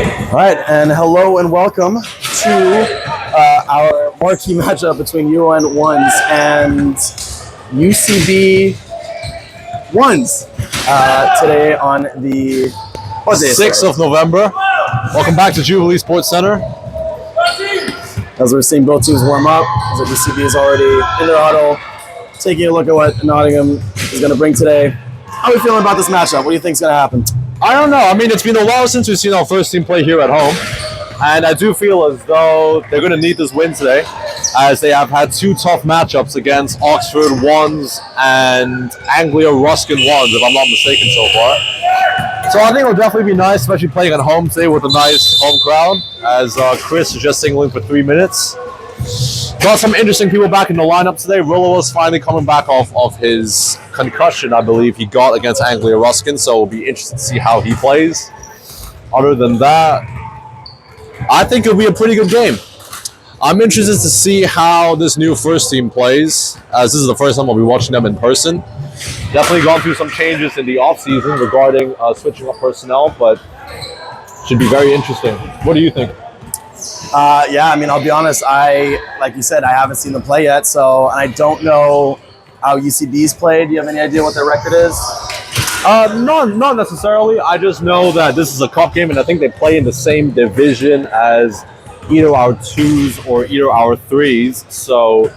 All right, and hello and welcome to our marquee matchup between UN Ones and UCB Ones today on the 6th of November. Welcome back to Jubilee Sports Center. As we're seeing both teams warm up, as the UCB is already in their huddle, taking a look at what Nottingham is going to bring today. How are we feeling about this matchup? What do you think is going to happen? I don't know. I mean, it's been a while since we've seen our first team play here at home. And I do feel as though they're going to need this win today, as they have had two tough matchups against Oxford Ones and Anglia Ruskin Ones, if I'm not mistaken so far. So I think it'll definitely be nice, especially playing at home today with a nice home crowd, as Chris is just signaling for 3 minutes. Got some interesting people back in the lineup today. Rillo was finally coming back off his concussion, I believe he got against Anglia Ruskin, so it'll be interesting to see how he plays. Other than that, I think it'll be a pretty good game. I'm interested to see how this new first team plays, as this is the first time I'll be watching them in person. Definitely gone through some changes in the off-season regarding switching up personnel, but should be very interesting. What do you think? Yeah, I mean, I'll be honest. Like you said, I haven't seen them play yet, so I don't know how UCB's played. Do you have any idea what their record is? Not necessarily. I just know that this is a cup game, and I think they play in the same division as either our 2s or either our 3s. So,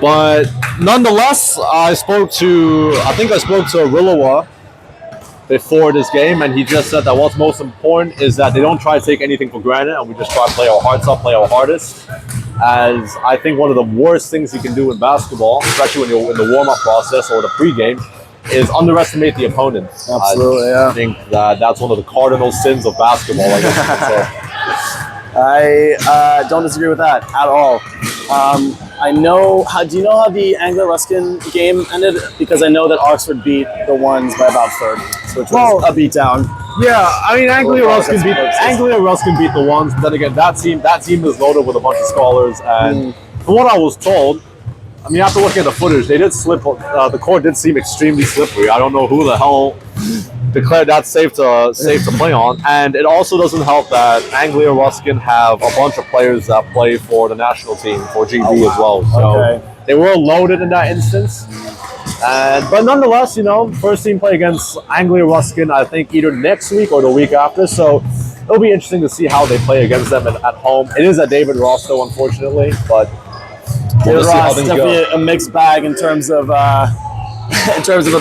but nonetheless, I spoke to Rillawa before this game, and he just said that what's most important is that they don't try to take anything for granted, and we just try to play our hearts up, play our hardest. As I think one of the worst things you can do in basketball, especially when you're in the warm-up process or the pregame, is underestimate the opponent. Absolutely, yeah. I think that's one of the cardinal sins of basketball, I guess you could say. I don't disagree with that at all. Do you know how the Anglia Ruskin game ended? Because I know that Oxford beat the Ones by about 30, which was a beatdown. Yeah, I mean, Anglia Ruskin beat the Ones, but then again, that team is loaded with a bunch of scholars, and from what I was told, I mean, after looking at the footage, they did slip. The court did seem extremely slippery. I don't know who the hell declared that safe to play on, and it also doesn't help that Anglia Ruskin have a bunch of players that play for the national team for GB as well. So they were loaded in that instance. But nonetheless, first team play against Anglia Ruskin, I think either next week or the week after. So it'll be interesting to see how they play against them at home. It is at David Ross, though, unfortunately, but we'll see how things go. Definitely a mixed bag in terms of a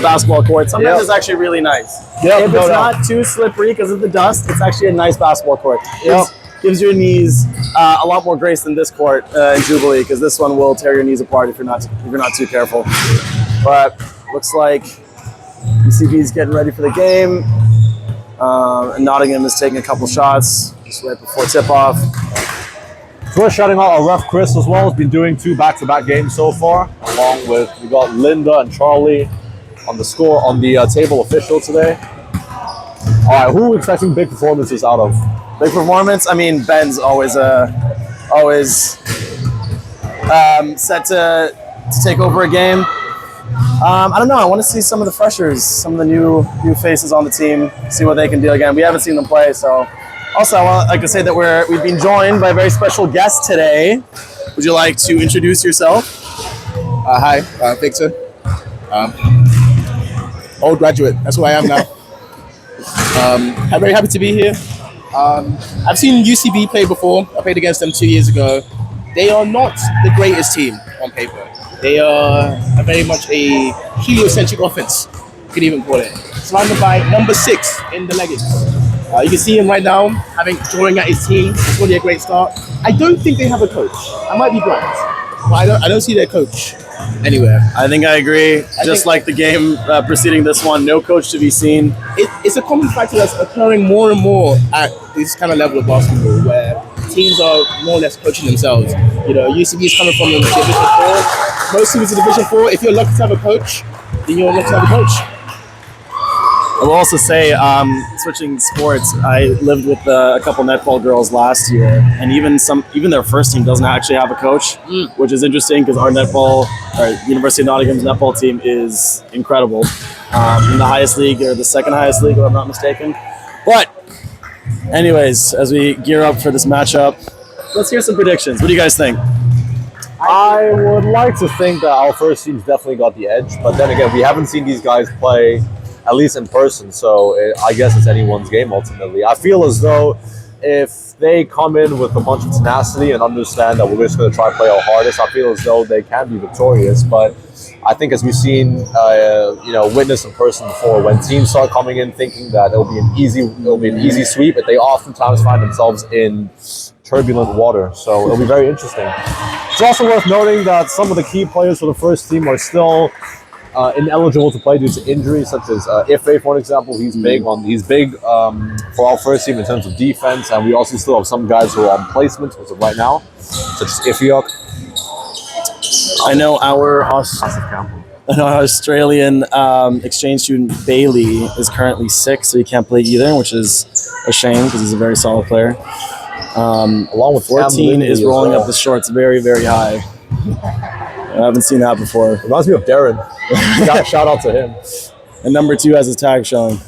basketball court. Sometimes it's actually really nice. If it's not too slippery because of the dust, it's actually a nice basketball court. Gives your knees a lot more grace than this court in Jubilee, because this one will tear your knees apart if you're not too careful. But looks like UCB is getting ready for the game. And Nottingham is taking a couple shots just right before tip-off. We're shouting out our ref Chris as well. Has been doing 2 back-to-back games so far, along with we got Linda and Charlie on the table official today. All right, who are we expecting big performances out of? Big performance. I mean, Ben's always set to take over a game. I don't know. I want to see some of the freshers, some of the new faces on the team, see what they can do. Again, we haven't seen them play, so. Also, I like to say that we've been joined by a very special guest today. Would you like to introduce yourself? Hi, Victor. Old graduate. That's who I am now. I'm very happy to be here. I've seen UCB play before. I played against them 2 years ago. They are not the greatest team on paper. They are very much a heliocentric offense, you could even call it. Surrounded by number 6 in the leggings. You can see him right now, drawing at his team. It's really a great start. I don't think they have a coach. I might be blind, but I don't see their coach anywhere. I think I agree. Like the game preceding this one, no coach to be seen. It's a common factor that's occurring more and more at this kind of level of basketball, where teams are more or less coaching themselves. UCB is coming from Division 4. Most teams in Division 4, if you're lucky to have a coach, then you're lucky to have a coach. I will also say, switching sports, I lived with a couple netball girls last year, and even their first team doesn't actually have a coach, which is interesting because our University of Nottingham's netball team is incredible. In the highest league, or the second highest league, if I'm not mistaken. But, anyways, as we gear up for this matchup, let's hear some predictions. What do you guys think? I would like to think that our first team's definitely got the edge, but then again, we haven't seen these guys play, at least in person, so I guess it's anyone's game ultimately. I feel as though if they come in with a bunch of tenacity and understand that we're just going to try to play our hardest, I feel as though they can be victorious. But I think, as we've seen, witnessed in person before, when teams start coming in thinking that it'll be an easy sweep, but they oftentimes find themselves in turbulent water. So it'll be very interesting. It's also worth noting that some of the key players for the first team are still ineligible to play due to injuries, such as Ife, for example. He's big for our first team in terms of defense, and we also still have some guys who are on placement as of right now, such as Ifiok. I know our Australian exchange student Bailey is currently sick, so he can't play either, which is a shame because he's a very solid player. Along with 14 is rolling up the shorts very, very high. I haven't seen that before. Reminds me of Darren. Shout out to him. And number 2 has his tag showing.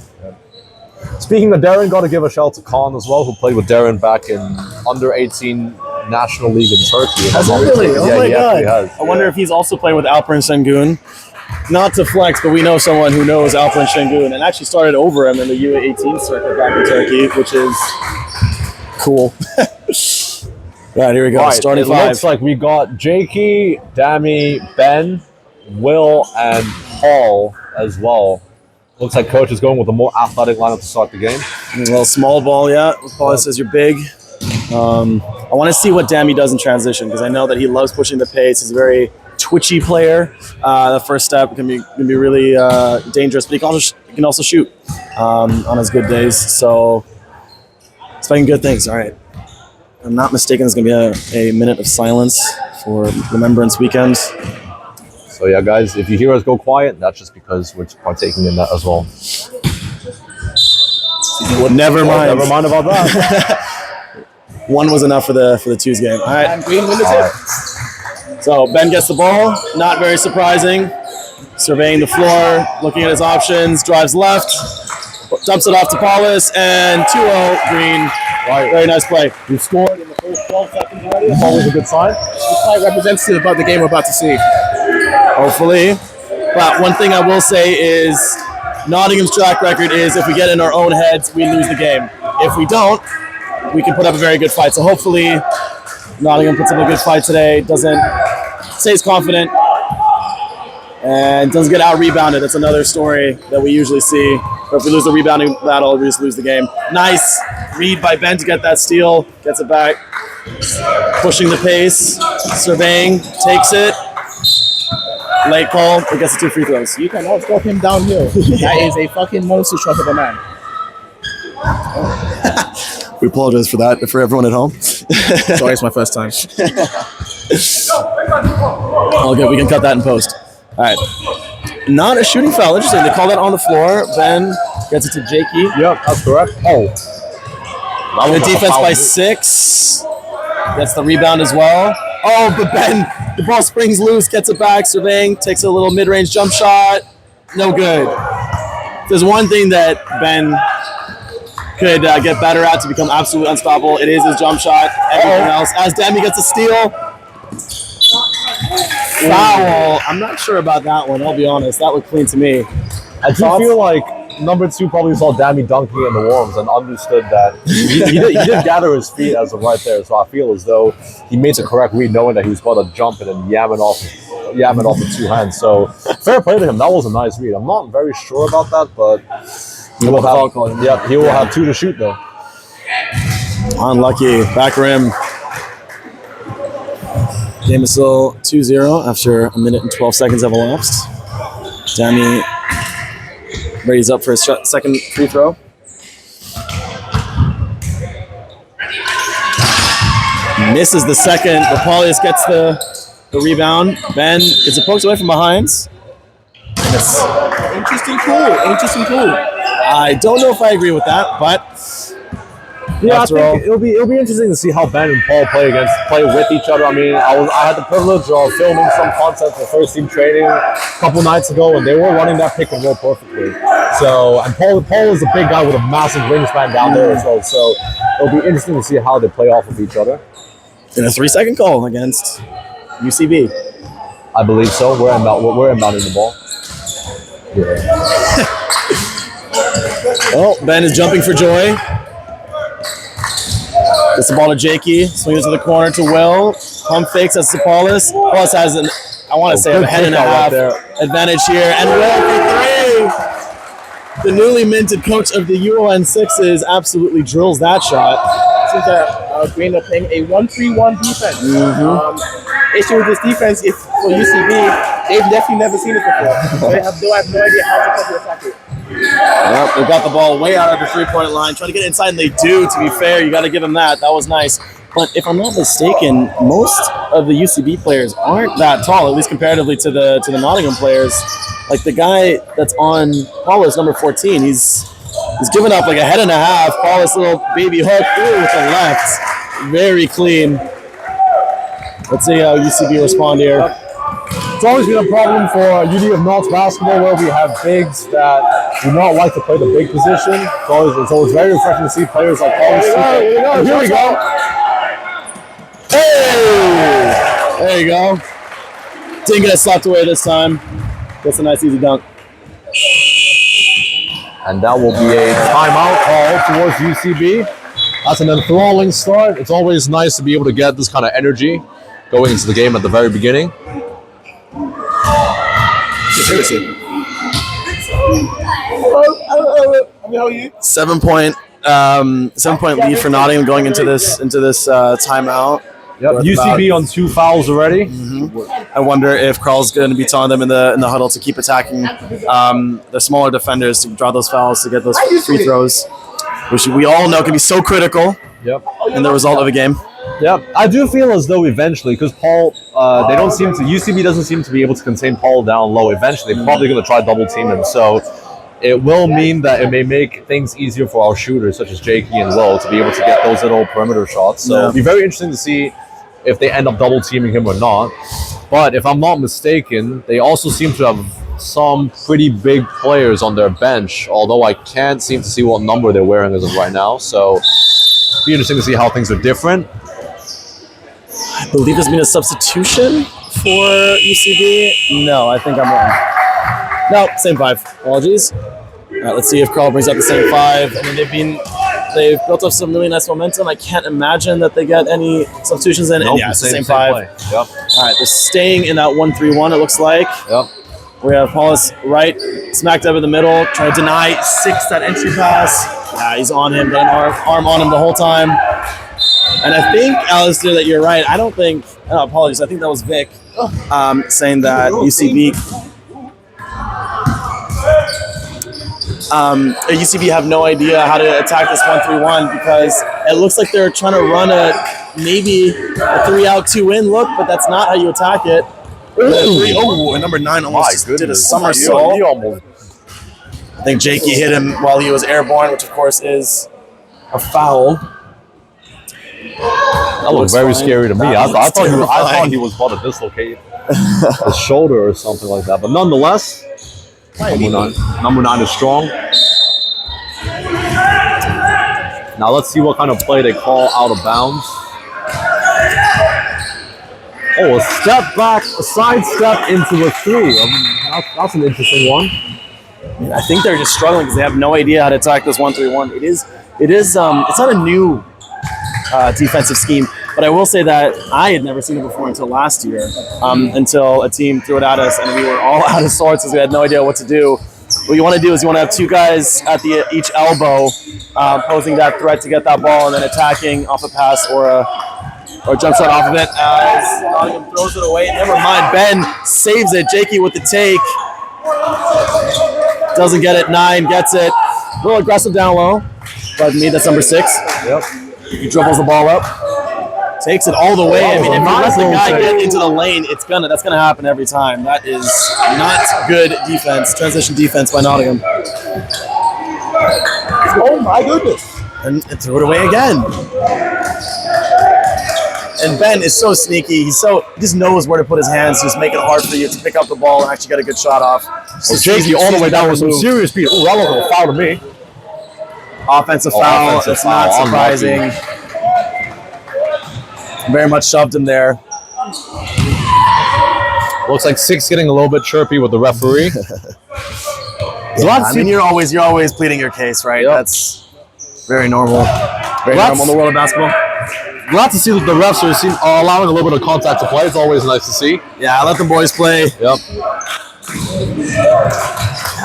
Speaking of Darren, got to give a shout out to Khan as well, who played with Darren back in under 18 National League in Turkey. Has he really? Oh my God. I wonder if he's also playing with Alperen Şengün. Not to flex, but we know someone who knows Alperen Şengün and actually started over him in the U18 circuit back in Turkey, which is cool. Right, here we go. Right, starting it 5. Looks like we got Jakey, Dammy, Ben, Will, and Paul as well. Looks like coach is going with a more athletic lineup to start the game. Well, small ball, yeah. Paul says you're big. I want to see what Dammy does in transition because I know that he loves pushing the pace. He's a very twitchy player. The first step can be really dangerous, but he can also shoot on his good days. So, expecting good things. All right. If I'm not mistaken, there's going to be a minute of silence for Remembrance Weekend. So yeah, guys, if you hear us go quiet, that's just because we're partaking in that as well. Never mind. Never mind about that. 1 was enough for the 2's game. All right. And green win the tip. So Ben gets the ball. Not very surprising. Surveying the floor, looking at his options, drives left, dumps it off to Paulus, and 2-0 green. Right. Very nice play. We've scored in the first 12 seconds already. That's always a good sign. It's quite representative about the game we're about to see. Hopefully. But one thing I will say is Nottingham's track record is if we get in our own heads, we lose the game. If we don't, we can put up a very good fight. So hopefully Nottingham puts up a good fight today, stays confident, and doesn't get out-rebounded. That's another story that we usually see. But if we lose the rebounding battle, we just lose the game. Nice read by Ben to get that steal. Gets it back. Pushing the pace. Surveying. Takes it. Late call. It gets the 2 free throws. You cannot stop him downhill. That is a fucking monster truck of a man. We apologize for that, for everyone at home. Sorry, it's my first time. All good. We can cut that in post. All right. Not a shooting foul. Interesting. They call that on the floor. Ben gets it to Jakey. Yep, that's correct. Oh. Good defense by 6. Gets the rebound as well. Oh, but Ben, the ball springs loose, gets it back. Surveying, takes a little mid-range jump shot. No good. If there's one thing that Ben could get better at to become absolutely unstoppable, it is his jump shot. Everything else. As Dammy gets a steal. Foul. I'm not sure about that one, I'll be honest. That looked clean to me. I do feel like number 2 probably saw Dammy dunking in the warms and understood that he did gather his feet as of right there. So I feel as though he made the correct read, knowing that he was about to jump it and yam it off with 2 hands. So fair play to him. That was a nice read. I'm not very sure about that, but he will have 2 to shoot though. Unlucky. Back rim. Game is still 2-0 after a minute and 12 seconds have elapsed. Dammy readies up for his second free throw. Misses the second, but Paulius gets the rebound. Ben gets it poked away from behind. Interesting call. I don't know if I agree with that, but Yeah, I think it'll be interesting to see how Ben and Paul play with each other. I mean, I had the privilege of filming some content for first team training a couple nights ago, and they were running that pick and roll perfectly. So, and Paul is a big guy with a massive wingspan down there as well. So it'll be interesting to see how they play off of each other. In a 3-second call against UCB. I believe so. We're inbounding the ball. Yeah. Oh, Ben is jumping for joy. Gets the ball to Jakey, swings to the corner to Will. Pump fakes at Sapalis. Sapalis has a head and a half advantage here. And Will for 3! The newly minted coach of the UON Sixes absolutely drills that shot. Seems that Green are playing a 1-3-1 defense. Issue with this defense is for UCB, they've definitely never seen it before. So they have no idea how to attack it. Yep, they got the ball way out of the three-point line, trying to get inside, and they do. To be fair, you got to give them that. That was nice. But if I'm not mistaken, most of the UCB players aren't that tall, at least comparatively to the Nottingham players. Like the guy that's on Paulus, number 14, he's given up like a head and a half. Paulus little baby hook with the left, very clean. Let's see how UCB respond here. It's always been a problem for Uni of Nottingham basketball where we have bigs that do not like to play the big position. It's always very refreshing to see players like Paulus. Here we go. Hey! There you go. Didn't get it slapped away this time. That's a nice easy dunk. And that will be a timeout call towards UCB. That's an enthralling start. It's always nice to be able to get this kind of energy going into the game at the very beginning. How are you? 7-point lead for Nottingham going into this timeout. Yep, UCB on 2 fouls already. I wonder if Carl's going to be telling them in the huddle to keep attacking the smaller defenders to draw those fouls to get those free throws, which we all know can be so critical in the result of a game. Yep, I do feel as though eventually, because Paul, UCB doesn't seem to be able to contain Paul down low. Eventually, they're probably going to try double team him. So it will mean that it may make things easier for our shooters, such as Jakey and Will, to be able to get those little perimeter shots. So it'll be very interesting to see if they end up double teaming him or not. But if I'm not mistaken, they also seem to have some pretty big players on their bench, although I can't seem to see what number they're wearing as of right now. So it'll be interesting to see how things are different. I believe there's been a substitution for UCB. No, I think I'm wrong. No, same 5. Apologies. All right, let's see if Carl brings up the same 5. I mean, they've built up some really nice momentum. I can't imagine that they get any substitutions in. Nope, yeah, it's the same 5. Yep. All right, they're staying in that 1-3-1, it looks like. Yep. We have Paulus right, smack dab in the middle, trying to deny 6 that entry pass. Yeah, he's on him, got an arm on him the whole time. And I think, Alistair, that you're right. Apologies. I think that was Vic saying that UCB have no idea how to attack this 1-3-1 because it looks like they're trying to run maybe a 3-out, 2-in look, but that's not how you attack it. And number 9 almost did a somersault. I think Jakey hit him while he was airborne, which of course is a foul. That looked very scary to me. I thought he was about to dislocate his shoulder or something like that. But nonetheless, number 9 is strong. Now let's see what kind of play they call out of bounds. Oh, a step back, a side step into a 3. That's an interesting one. I think they're just struggling because they have no idea how to attack this 1-3-1. It's not a new defensive scheme, but I will say that I had never seen it before until last year, until a team threw it at us and we were all out of sorts because we had no idea what to do. What you want to do is you want to have 2 guys at each elbow posing that threat to get that ball and then attacking off a pass or a jump shot off of it as Nottingham throws it away. Never mind, Ben saves it. Jakey with the take. Doesn't get it. 9 gets it. A little aggressive down low. But me, that's number 6. Yep. He dribbles the ball up, takes it all the way. I mean, if you let the guy get into the lane, that's gonna happen every time. That is not good defense, transition defense by Nottingham. Oh my goodness! And threw it away again. And Ben is so sneaky. He just knows where to put his hands, just make it hard for you to pick up the ball and actually get a good shot off. So Jakey all the way down with some serious speed. Oh, that was a foul to me. Offensive foul. It's not surprising. Very much shoved him there. Looks like Six getting a little bit chirpy with the referee. I mean, you're always pleading your case, right? Yep. That's very normal. Very normal in the world of basketball. Glad to see that the refs are allowing a little bit of contact to play. It's always nice to see. Yeah, let the boys play. Yep.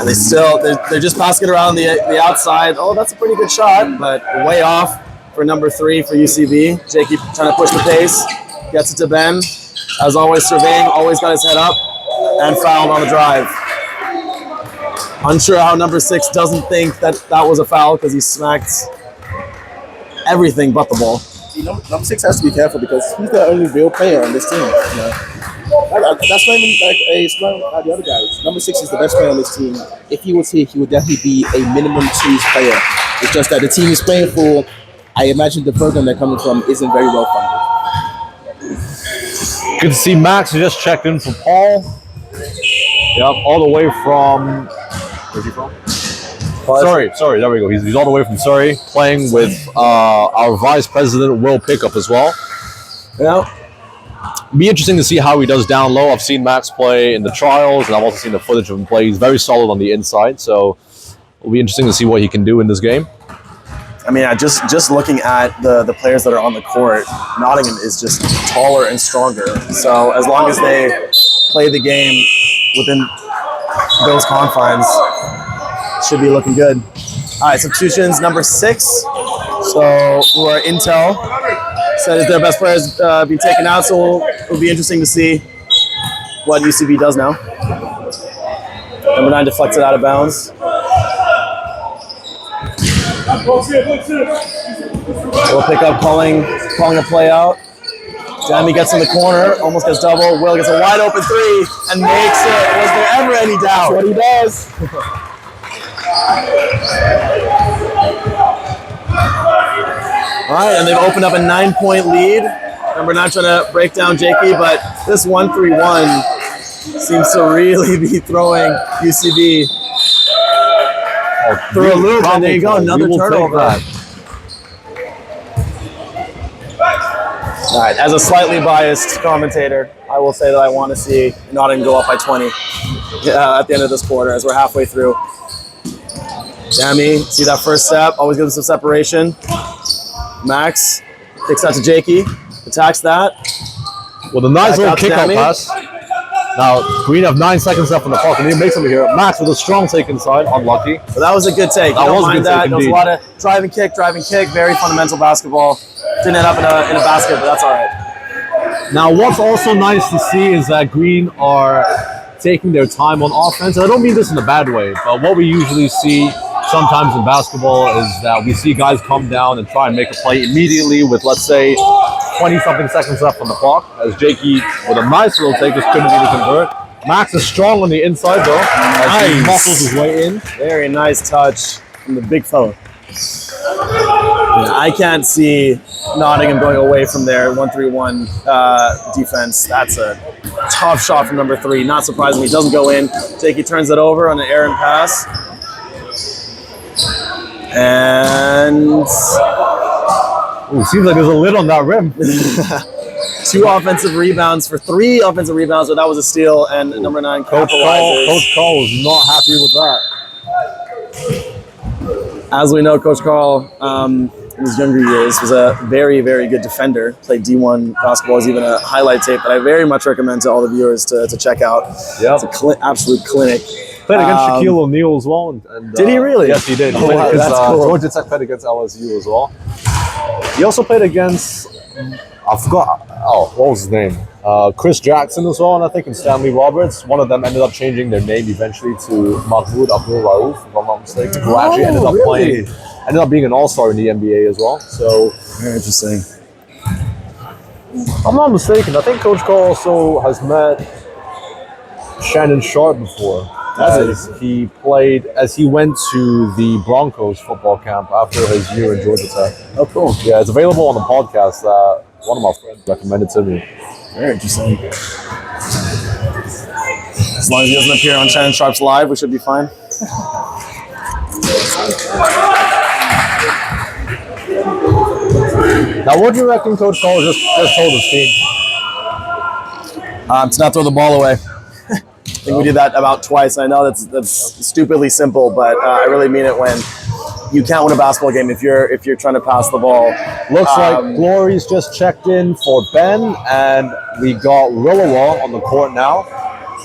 Yeah, they're just passing it around the outside. Oh, that's a pretty good shot, but way off for number 3 for UCB. Jakey trying to push the pace, gets it to Ben. As always, surveying, always got his head up, and fouled on the drive. Unsure how number 6 doesn't think that was a foul because he smacked everything but the ball. See, number 6 has to be careful because he's the only real player on this team. You know? That's not even like a slam at the other guys. Number 6 is the best player on this team. If he was here, he would definitely be a minimum 2s player. It's just that the team he's playing for, I imagine the program they're coming from isn't very well funded. Good to see Max just checked in for Paul. Yep, all the way from... Where's he from? Sorry, there we go. He's all the way from Surrey, playing with our Vice President, Will Pickup, as well. Yeah. Be interesting to see how he does down low. I've seen Max play in the trials, and I've also seen the footage of him play. He's very solid on the inside, so it'll be interesting to see what he can do in this game. I mean, just looking at the players that are on the court, Nottingham is just taller and stronger. So as long as they play the game within those confines, should be looking good. All right, substitutions, number 6. So who are Intel said is their best players be taken out. So it'll be interesting to see what UCB does now. Number 9 deflects it out of bounds. We'll pick up calling a play out. Jamie gets in the corner, almost gets double. Will gets a wide open 3 and makes it. Was there ever any doubt? That's what he does. All right, and they've opened up a 9-point lead. Number 9 trying to break down Jakey, but this 1-3-1 seems to really be throwing UCB through a loop, and there you go, another turnover. All right, as a slightly biased commentator, I will say that I want to see Nottingham go up by 20 at the end of this quarter as we're halfway through. Jamie, see that first step, always gives us some separation. Max kicks out to Jakey, attacks that. With a nice little kick-out pass. Now, Green have 9 seconds left on the clock, and he makes something here. Max with a strong take inside, unlucky. But that was a good take. That was a good take, There was a lot of drive and kick, very fundamental basketball. Didn't end up in a basket, but that's all right. Now, what's also nice to see is that Green are taking their time on offense. And I don't mean this in a bad way, but what we usually see sometimes in basketball is that we see guys come down and try and make a play immediately with, let's say, 20-something seconds left on the clock, as Jakey, with a nice little take, just couldn't even convert. Max is strong on the inside, though, as he muscles his way in. Very nice touch from the big fella. Yeah, I can't see Nottingham going away from their 1-3-1 defense. That's a tough shot from number 3. Not surprisingly, doesn't go in. Jakey turns it over on an errant pass. And seems like there's a lid on that rim. 2 offensive rebounds for 3 offensive rebounds, so that was a steal. And number 9 capitalizes. Coach Carl was not happy with that. As we know, Coach Carl, in his younger years, was a very, very good defender. Played D1 basketball, is even a highlight tape that I very much recommend to all the viewers to check out. Yep. It's an absolute clinic. Played against Shaquille O'Neal as well. And, did he really? Yes, he did. Oh, wow, that's cool. Georgia Tech played against LSU as well. He also played against, I forgot, what was his name? Chris Jackson as well, and I think in Stanley Roberts. One of them ended up changing their name eventually to Mahmoud Abdul Rauf, if I'm not mistaken, who actually ended up being an all-star in the NBA as well. So very interesting. I'm not mistaken. I think Coach Carl also has met Shannon Sharp before. As he went to the Broncos football camp after his year in Georgia Tech. Oh, cool. Yeah, it's available on the podcast. One of my friends recommended to me. Very interesting. As long as he doesn't appear on Shannon Sharp's Live, we should be fine. Now, what do you reckon Coach Cole just told his team? To not throw the ball away. I think we did that about twice. I know that's stupidly simple, but I really mean it when you can't win a basketball game if you're trying to pass the ball. Looks like Glory's just checked in for Ben, and we got Rillawa on the court now.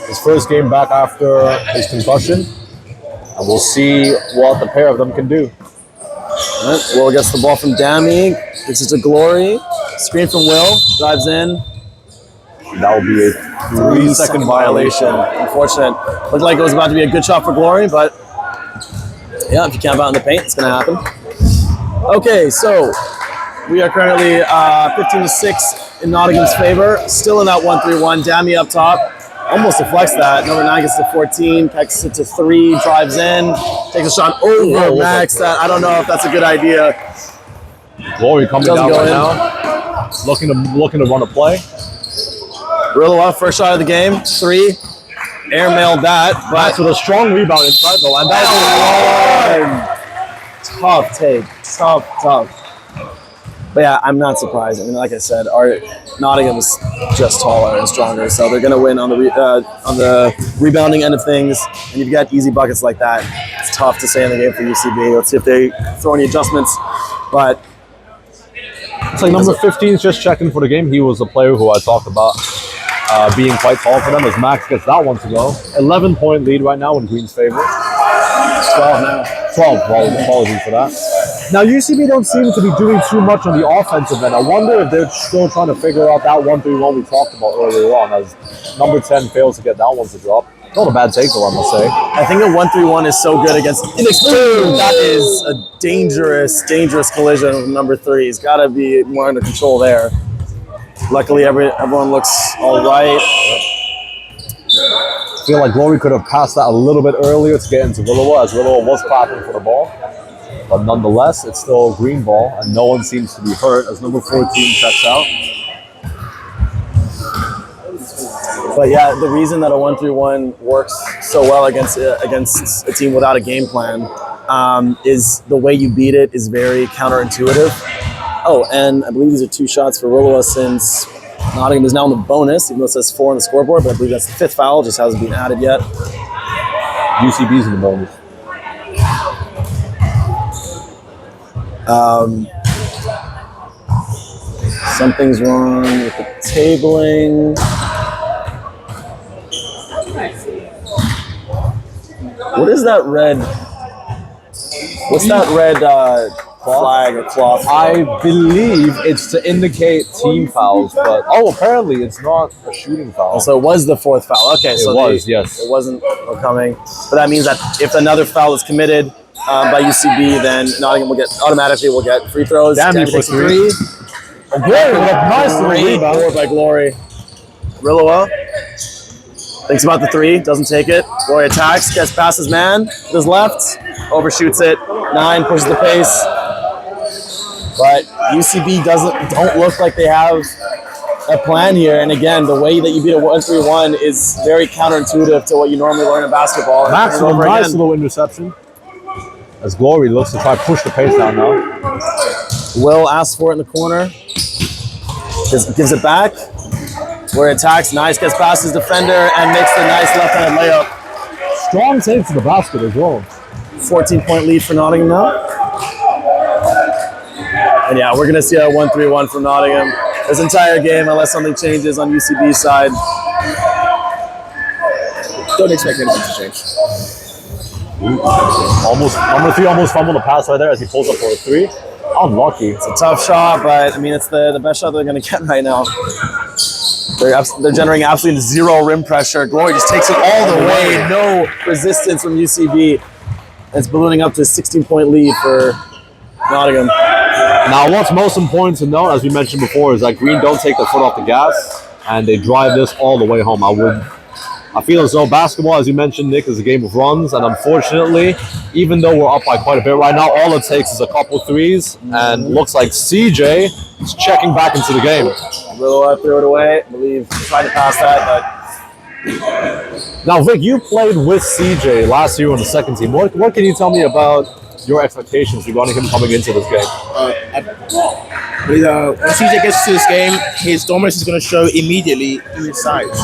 His first game back after his concussion, and we'll see what the pair of them can do. All right, Will gets the ball from Dammy. This is a Glory. Screen from Will. Drives in. That will be a 3-second violation. Unfortunate. Looked like it was about to be a good shot for Glory, but yeah, if you camp out in the paint, it's going to happen. Okay, so we are currently 15-6 in Nottingham's favor. Still in that 1-3-1. Dammy up top. Almost deflects that. Number 9 gets to 14. Pecks it to 3. Drives in. Takes a shot over Max. That I don't know if that's a good idea. Glory coming down right now. Looking to run a play. Rillawa, first shot of the game, 3. Airmailed that, but Max with a strong rebound inside though, and that's tough take. Tough. But yeah, I'm not surprised. I mean, like I said, our Nottingham is just taller and stronger, so they're going to win on the rebounding end of things. And you've got easy buckets like that. It's tough to stay in the game for UCB. Let's see if they throw any adjustments. But it's like number 15 is just checking for the game. He was a player who I talked about being quite tall for them, as Max gets that one to go. 11-point lead right now in Green's favor. 12 now. 12, well, apologies for that. Now, UCB don't seem to be doing too much on the offensive end. I wonder if they're still trying to figure out that 1-3-1 we talked about earlier on, as number 10 fails to get that one to drop. Not a bad take, though, I must say. I think a 1-3-1 is so good against inexperienced. That is a dangerous collision with number 3. He's got to be more under control there. Luckily, everyone looks all right. I feel like Glory could have passed that a little bit earlier to get into Rillawa, as Rillawa was clapping for the ball. But nonetheless, it's still a green ball, and no one seems to be hurt as number 14 checks out. But yeah, the reason that a 1-3-1 works so well against a team without a game plan is the way you beat it is very counterintuitive. Oh, and I believe these are 2 shots for Rillawa since Nottingham is now in the bonus, even though it says 4 on the scoreboard, but I believe that's the 5th foul, just hasn't been added yet. UCB's in the bonus. Something's wrong with the tabling. What is that red? What's that red flag or cloth? I believe it's to indicate team fouls, but apparently it's not a shooting foul. So it was the 4th foul. Okay, so yes. It wasn't coming. But that means that if another foul is committed by UCB, then Nottingham will automatically get free throws. Damn you for 3. Nice rebound by Glory. Rillawa thinks about the 3, doesn't take it. Glory attacks, gets past his man with his left, overshoots it. 9 pushes the pace. But UCB don't look like they have a plan here. And again, the way that you beat a 1-3-1 is very counterintuitive to what you normally learn in basketball. Max with a nice little interception. As Glory looks to try to push the pace down now. Will asks for it in the corner. Gives it back. Where attacks, nice, gets past his defender and makes the nice left-handed layup. Strong save to the basket as well. 14-point lead for Nottingham now. And yeah, we're going to see a 1-3-1 from Nottingham this entire game unless something changes on UCB's side. Don't expect anything to change. Number 3 almost fumbled the pass right there as he pulls up for a 3. Unlucky. It's a tough shot, but I mean, it's the best shot they're going to get right now. They're generating absolutely 0 rim pressure. Glory just takes it all the way. No resistance from UCB. It's ballooning up to a 16-point lead for Nottingham. Now, what's most important to note, as we mentioned before, is that Green don't take their foot off the gas, and they drive this all the way home. I I feel as though basketball, as you mentioned, Nick, is a game of runs, and unfortunately, even though we're up by quite a bit right now, all it takes is a couple threes, and looks like CJ is checking back into the game. Little threw it away. I believe he tried to pass that, Now, Vic, you played with CJ last year on the second team. What can you tell me about your expectations regarding him coming into this game? When CJ gets to this game, his dominance is going to show immediately through his size.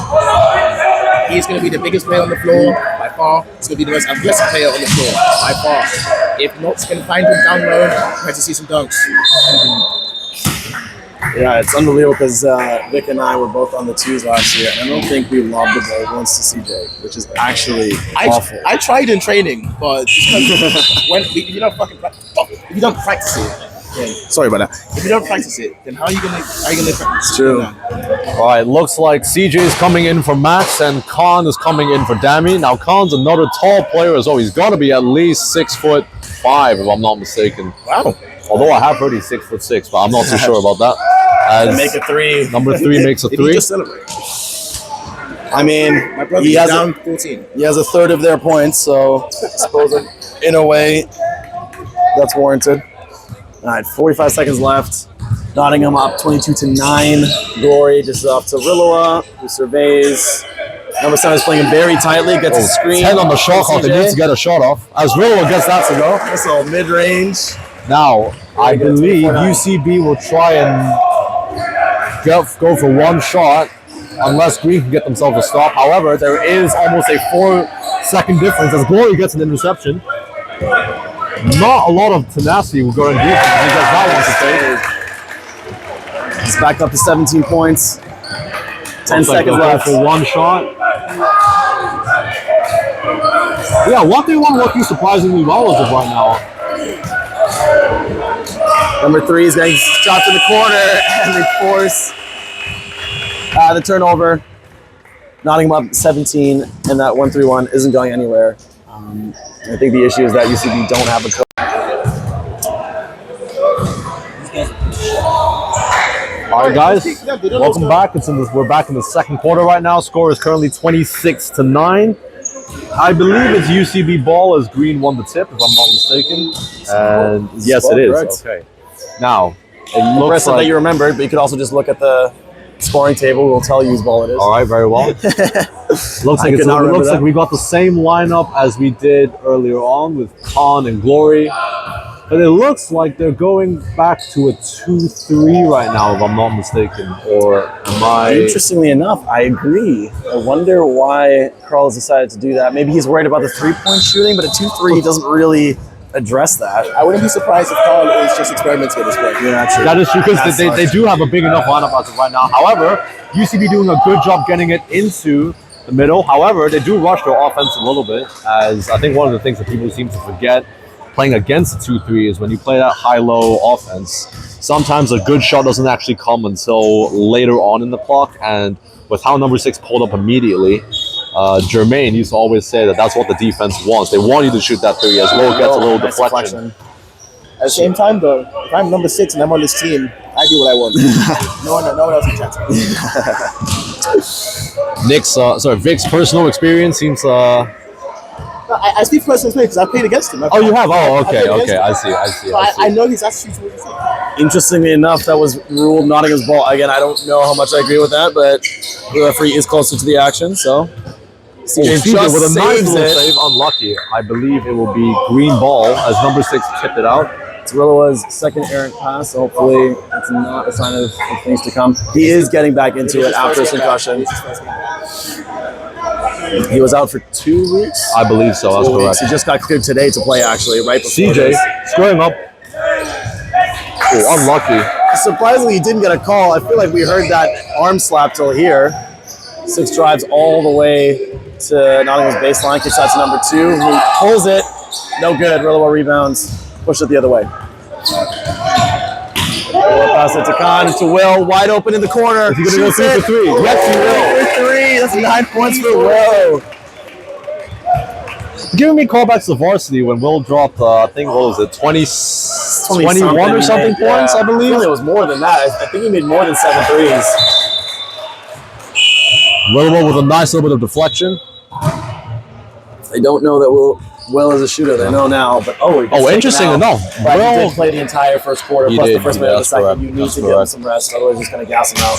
He's going to be the biggest player on the floor by far. He's going to be the most aggressive player on the floor by far. If not, he's going to find him down low. Try to see some dunks. Yeah, it's unbelievable because Vic and I were both on the twos last year, and I don't think we lobbed the ball once to CJ, which is actually awful. I tried in training, but if you don't practice it, sorry about that. If you don't practice it, then how are you gonna practice? It's true. All right, looks like CJ is coming in for Max and Khan is coming in for Dami. Now, Khan's another tall player as well. He's got to be at least 6'5", if I'm not mistaken. Wow. Although I have heard he's 6'6", but I'm not too sure about that. As make a three. Number 3 makes a Did 3. he just celebrate? I mean, My brother is down 14. He has a third of their points, so I suppose in a way that's warranted. All right, 45 seconds left. Nottingham up 22-9. Glory just off to Riloa, who surveys. Number 7 is playing very tightly, gets a screen. 10 on the shot clock, and needs to get a shot off. As Riloa gets that to go. That's all mid-range. Now, I believe UCB will try and go for one shot unless Green can get themselves a stop. However, there is almost a 4-second difference as Glory gets an interception. Not a lot of tenacity will go in defense because that wants to take. He's back up to 17 points. 10 seconds left for one shot. Yeah, 1-3-1 working surprisingly well as of right now. Number 3 is getting shot to the corner, and they force the turnover. Nottingham up 17, and that 1-3-1 isn't going anywhere. I think the issue is that UCB don't have a coach. All right, guys, welcome back. We're back in the second quarter right now. Score is currently 26-9. I believe it's UCB ball as Green won the tip, if I'm not mistaken. And yes, it is. Correct. Okay. Now, it looks Impressive like that you remembered, but you could also just look at the scoring table. We'll tell you whose ball it is. all right, very well. looks like we got the same lineup as we did earlier on with Khan and Glory. But it looks like they're going back to a 2-3 right now, if I'm not mistaken. Or am I? Interestingly enough, I agree. I wonder why Carl has decided to do that. Maybe he's worried about the three-point shooting, but a 2-3 he doesn't really address that. I wouldn't be surprised if Carl is just experimenting at this point. Yeah, true. That is true because they do have a big enough lineup as of right now. However, UCB doing a good job getting it into the middle. However, they do rush their offense a little bit, as I think one of the things that people seem to forget playing against the 2-3 is when you play that high-low offense, sometimes a good shot doesn't actually come until later on in the clock. And with how number 6 pulled up immediately, Jermaine used to always say that that's what the defense wants. They want you to shoot that 3 as well, gets a little deflection. At the same time, though, if I'm number 6 and I'm on this team, I do what I want. no one else can chat to me. Vic's personal experience seems. I speak personal experience because I played against him. You have? Oh, okay. I see. So I know his attitude towards the team. Interestingly enough, that was ruled Nottingham's ball. Again, I don't know how much I agree with that, but the referee is closer to the action, so. CJ just with a nice little save, unlucky. I believe it will be green ball as number 6 tipped it out. It's Riloa's second errant pass, so hopefully it's not a sign of things to come. He is getting back into it after his concussion. He was out for 2 weeks? I believe so, that's correct. He just got cleared today to play, actually, right before CJ this. squaring up. Oh, unlucky. Surprisingly, he didn't get a call. I feel like we heard that arm slap till here. 6 drives all the way to Nottingham's baseline. Kicks out to number 2. He pulls it. No good. Riloa rebounds. Push it the other way. Riloa pass it to Khan, to Will. Wide open in the corner. Is he going to go 3 for 3? Yes, he will. 3. That's 9 points for Will. Giving me callbacks to varsity when Will dropped, I think, what was it, 21 or something points, I believe? I feel it was more than that. I think he made more than 7 threes. Willow with a nice little bit of deflection. They don't know that Will is a shooter. They know now, but interesting enough. But he did play the entire first quarter, plus the first minute of the second. Correct. You need to give him some rest, otherwise he's going to gas him out.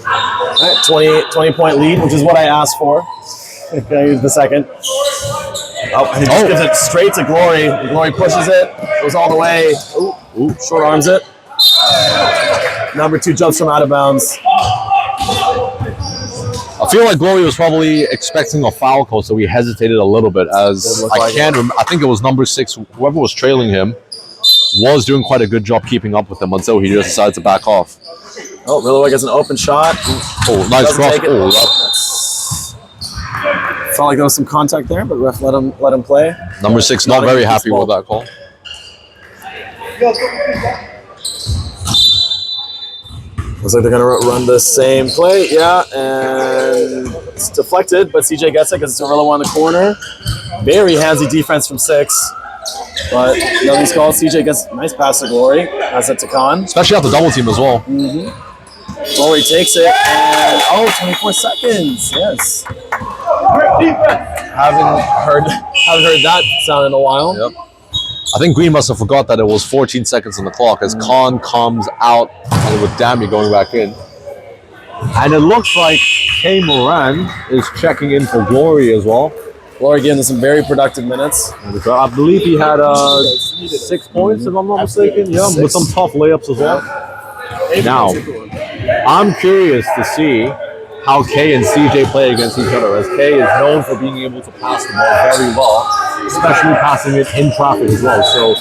All right, 20-point lead, which is what I asked for. Gonna use the second. Oh, and he just gives it straight to Glory. Glory pushes it, goes all the way. Ooh, short arms it. Number 2 jumps from out of bounds. I feel like Glory was probably expecting a foul call, so he hesitated a little bit. As I can't remember, I think it was number 6, whoever was trailing him, was doing quite a good job keeping up with him until he just decided to back off. Oh, Rillowa gets an open shot. Oh, nice cross. Felt like there was some contact there, but ref let him play. Number 6 not very happy with that call. Looks like they're going to run the same play. Yeah, and it's deflected, but CJ gets it because it's Rillowa on the corner. Very handsy defense from 6. But nothing's called. CJ gets a nice pass to Glory. Pass it to Khan. Especially off the double team as well. Mm-hmm. Glory takes it, and 24 seconds. Yes. Haven't heard that sound in a while. Yep. I think Green must have forgot that it was 14 seconds on the clock as Khan comes out and with Dami going back in. And it looks like K. Moran is checking in for Glory as well. Glory getting some very productive minutes. I believe he had 6 points, if I'm not mistaken. Yeah, with some tough layups as well. Now, I'm curious to see how K and CJ play against each other, as K is known for being able to pass the ball very well, especially passing it in traffic as well. So,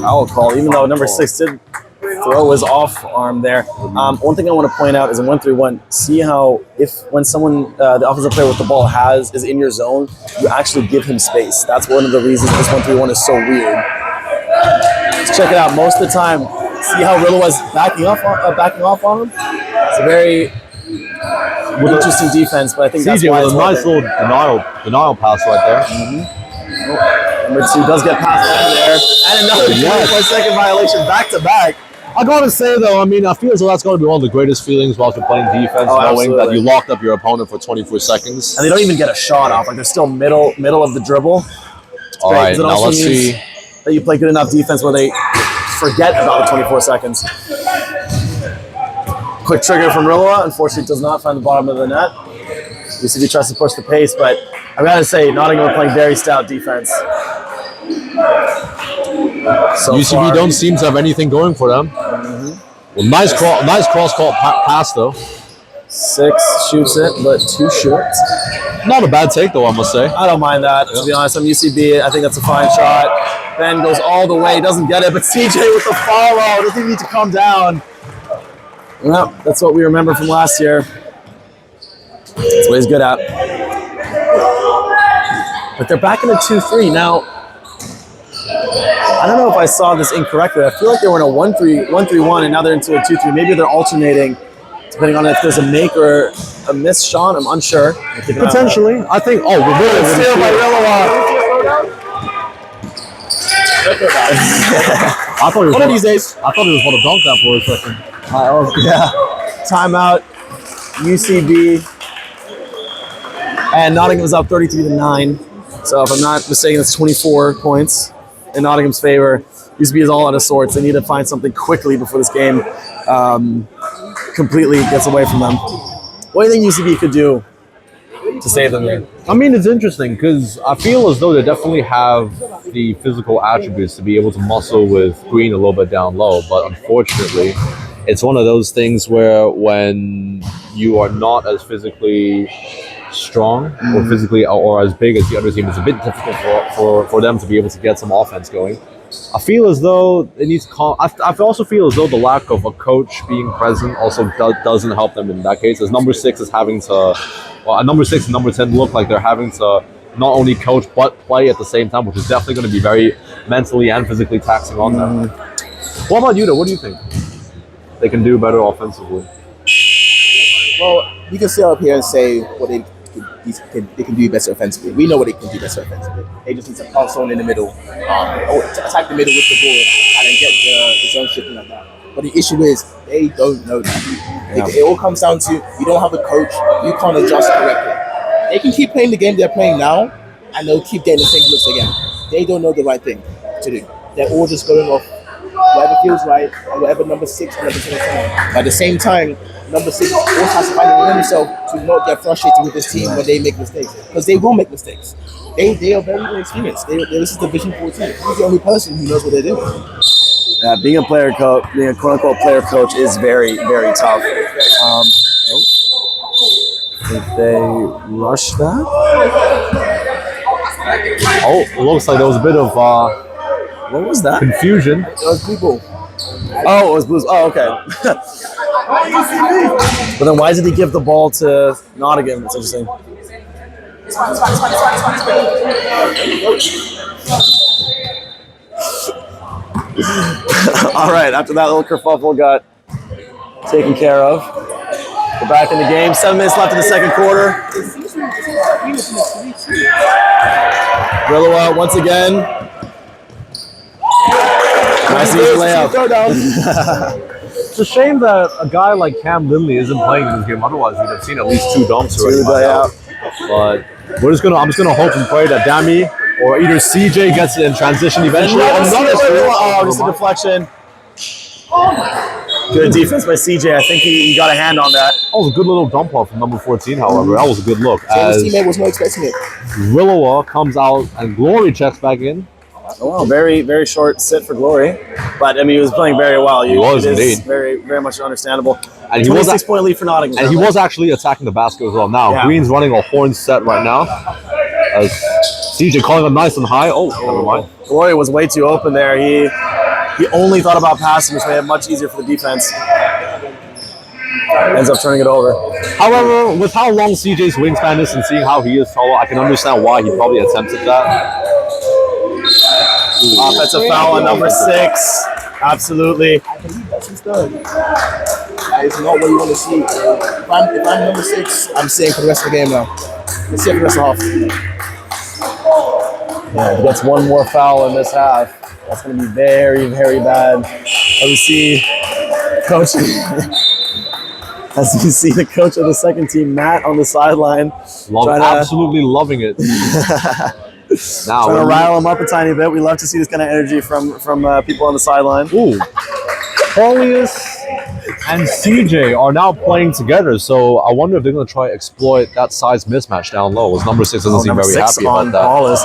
foul call, even though number 6 did throw his off arm there. One thing I want to point out is in 1-3-1, see how when someone, the offensive player with the ball is in your zone, you actually give him space. That's one of the reasons this 1-3-1 is so weird. Let's check it out. Most of the time, see how Rillowa was backing off on him? It's a very interesting defense, but I think that's why it's a nice little denial pass right there. Number 2 does get past there, and another 24-second violation back-to-back. I gotta say though, I mean, I feel as though that's gotta be one of the greatest feelings whilst you're playing defense, knowing that you locked up your opponent for 24 seconds. And they don't even get a shot off, like they're still middle of the dribble. All right, now let's see. That you play good enough defense where they forget about the 24 seconds. Quick trigger from Rillowa. Unfortunately, does not find the bottom of the net. UCB tries to push the pace, but I've got to say, Nottingham are playing very stout defense. UCB don't seem to have anything going for them. Well, nice cross call pass though. 6 shoots it, but 2 short. Not a bad take though, I must say. I don't mind that. To be honest, I'm UCB. I think that's a fine shot. Ben goes all the way, doesn't get it, but CJ with the follow. Doesn't need to come down. Well, that's what we remember from last year. That's what he's good at. But they're back in a 2-3 now. I don't know if I saw this incorrectly. I feel like they were in a 1-3-1, and now they're into a 2-3. Maybe they're alternating, depending on if there's a make or a miss shot. I'm unsure. Potentially. I think, we're really steal by Rillowa. I thought he was one of these days. I thought he was going to dunk that for a second. Timeout. UCB. And Nottingham was up 33-9. So if I'm not mistaken, it's 24 points in Nottingham's favor. UCB is all out of sorts. They need to find something quickly before this game completely gets away from them. What do you think UCB could do to save them here? I mean, it's interesting because I feel as though they definitely have the physical attributes to be able to muscle with Green a little bit down low, but unfortunately, it's one of those things where when you are not as physically strong or physically or as big as the other team, it's a bit difficult for them to be able to get some offense going. I feel as though it needs. I also feel as though the lack of a coach being present also doesn't help them in that case. As number 6 is having to, number 6 and number 10 look like they're having to not only coach but play at the same time, which is definitely going to be very mentally and physically taxing on them. What about you, though? What do you think they can do better offensively? Well, you can sit up here and say what they can do better offensively. We know what they can do better offensively. They just need to pass on in the middle, attack the middle with the ball, and then get the zone shifting like that. But the issue is they don't know that. It all comes down to you don't have a coach, you can't adjust correctly. They can keep playing the game they're playing now, and they'll keep getting the same looks again. They don't know the right thing to do. They're all just going off whatever feels right and whatever number 6 or number 7 is saying. But at the same time, number 6 also has to find it within himself to not get frustrated with his team when they make mistakes. Because they will make mistakes. They are very inexperienced. This is the Division 14. He's the only person who knows what they're doing. Being a player coach, being a quote unquote player coach is very, very tough. Did they rush that? Oh, it looks like there was a bit of what was that? Confusion. It was people. Oh, it was Blues. Oh, okay. But then why did he give the ball to Nottingham? It's interesting. All right, after that little kerfuffle got taken care of, we're back in the game. 7 minutes left in the second quarter. Brillow once again. Nice easy layup. It's a shame that a guy like Cam Lindley isn't playing in this game. Otherwise, we'd have seen at least 2 dunks already. But I'm just gonna hope and pray that Dami or either CJ gets it in transition eventually. Oh, just a deflection. Good defense by CJ. I think he got a hand on that. That was a good little dump off from number 14, however. That was a good look. His teammate was not expecting it. Willowa comes out and Glory checks back in. Oh, wow, very, very short sit for Glory. But, I mean, he was playing very well. He was indeed. Very, very much understandable. And he 26-point lead for Nottingham. And he was actually attacking the basket as well. Now, Green's running a horn set right now. As CJ calling him nice and high. Oh, never mind. Glory was way too open there. He only thought about passing, which made it much easier for the defense. Ends up turning it over. However, with how long CJ's wingspan is and seeing how he is tall, I can understand why he probably attempted that. Offensive foul on number 6. Absolutely. I believe that's his third. That is not what you want to see. If I'm number 6, I'm staying for the rest of the game now. Let's see for the rest of the half. Yeah, he gets one more foul in this half. That's going to be very, very bad. As you see, coach, as you see the coach of the second team, Matt, on the sideline, absolutely loving it. Now, trying to rile him up a tiny bit. We love to see this kind of energy from people on the sideline. Ooh, Paulius and CJ are now playing together, so I wonder if they're going to try to exploit that size mismatch down low. As number 6 doesn't seem very happy about that. Paulus.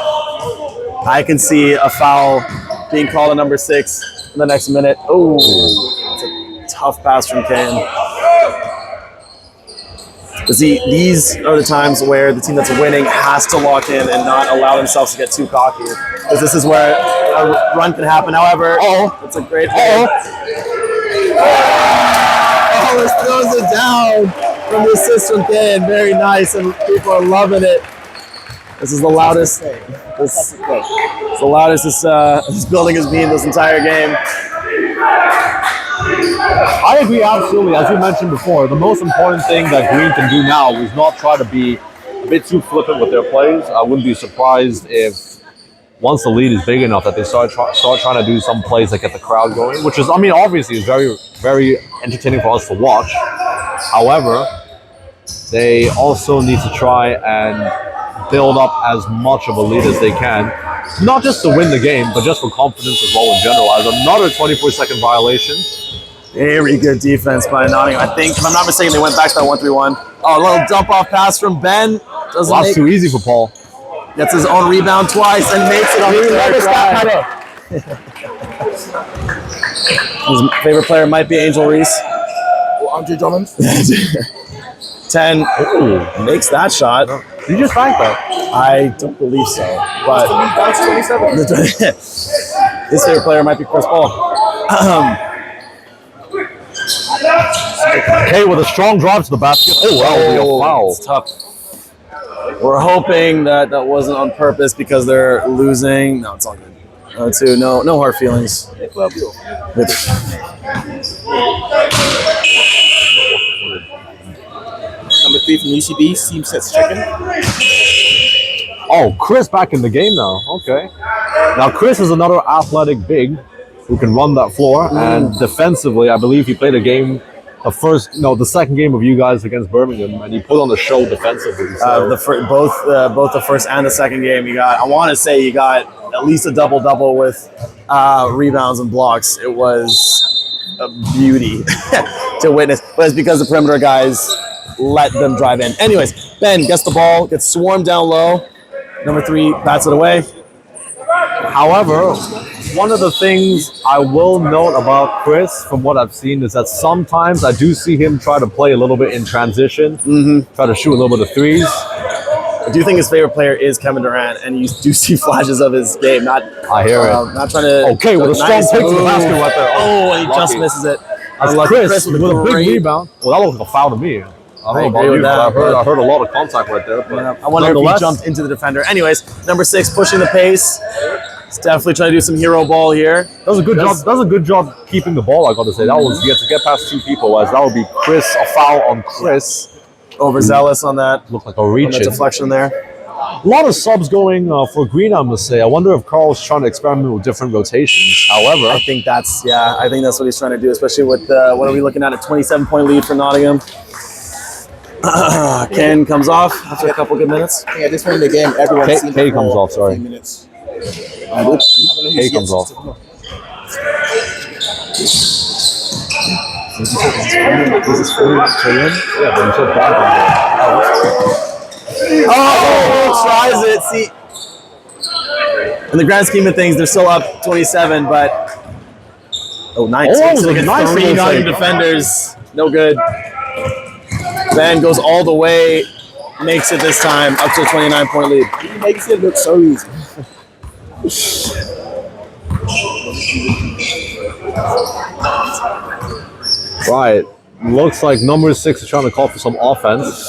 I can see a foul being called on number 6 in the next minute. Oh, it's a tough pass from Kane. But see, these are the times where the team that's winning has to lock in and not allow themselves to get too cocky. Because this is where a run can happen. However, it's a great play. Paulus throws it down from the assist from Kane. Very nice, and people are loving it. This is the loudest. This is the loudest this building has been this entire game. I agree absolutely. As you mentioned before, the most important thing that Green can do now is not try to be a bit too flippant with their plays. I wouldn't be surprised if once the lead is big enough that they start trying to do some plays that get the crowd going, which is, I mean, obviously is very, very entertaining for us to watch. However, they also need to try and build up as much of a lead as they can, not just to win the game, but just for confidence as well in general. As another 24-second violation. Very good defense by Nottingham. I think, if I'm not mistaken, they went back to that 1-3-1. Oh, a little dump-off pass from Ben. That's too easy for Paul. Gets his own rebound twice and makes it on the third try. His favorite player might be Angel Reese. Or Andre Drummond. 10. Ooh, makes that shot. Did you just bank that? I don't believe so. But That's 27. his favorite player might be Chris Paul. Okay, with a strong drive to the basket. Oh, that would be a foul. It's tough. We're hoping that wasn't on purpose because they're losing. No, it's all good. No hard feelings. Number 3 from UCB, team sets checking. Oh, Chris back in the game now. Okay. Now, Chris is another athletic big who can run that floor. And defensively, I believe he played a game, the second game of you guys against Birmingham, and he put on the show defensively. So. Both the first and the second game, I want to say he got at least a double with rebounds and blocks. It was a beauty to witness, but it's because the perimeter guys let them drive in. Anyways, Ben gets the ball, gets swarmed down low. Number 3 bats it away. However, one of the things I will note about Chris, from what I've seen, is that sometimes I do see him try to play a little bit in transition, try to shoot a little bit of threes. I do think his favorite player is Kevin Durant, and you do see flashes of his game. I hear it. Not trying to. Okay, with a strong pick to the basket right there. Oh, and he just misses it. That's Chris with a big rebound. Well, that looked like a foul to me. I don't know about you, but I heard a lot of contact right there. But I wonder if he jumped into the defender. Anyways, number 6 pushing the pace. He's definitely trying to do some hero ball here. That was a good job. That was a good job keeping the ball. I got to say that was you had to get past 2 people. As that would be a foul on Chris. Overzealous on that. Looked like a reach. Deflection there. A lot of subs going for Green, I must say. I wonder if Carl's trying to experiment with different rotations. However, I think that's what he's trying to do, especially with what are we looking at, a 27-point lead for Nottingham. Ken comes off after a couple good minutes. Yeah, this point in the game, everyone's seen K comes off, sorry. Minutes. K comes off. Tries it. See, in the grand scheme of things, they're still up 27, but 19. So against 3 Nottingham defenders, no good. Ben goes all the way, makes it this time up to a 29-point lead. He makes it look so easy. Right. Looks like number 6 is trying to call for some offense.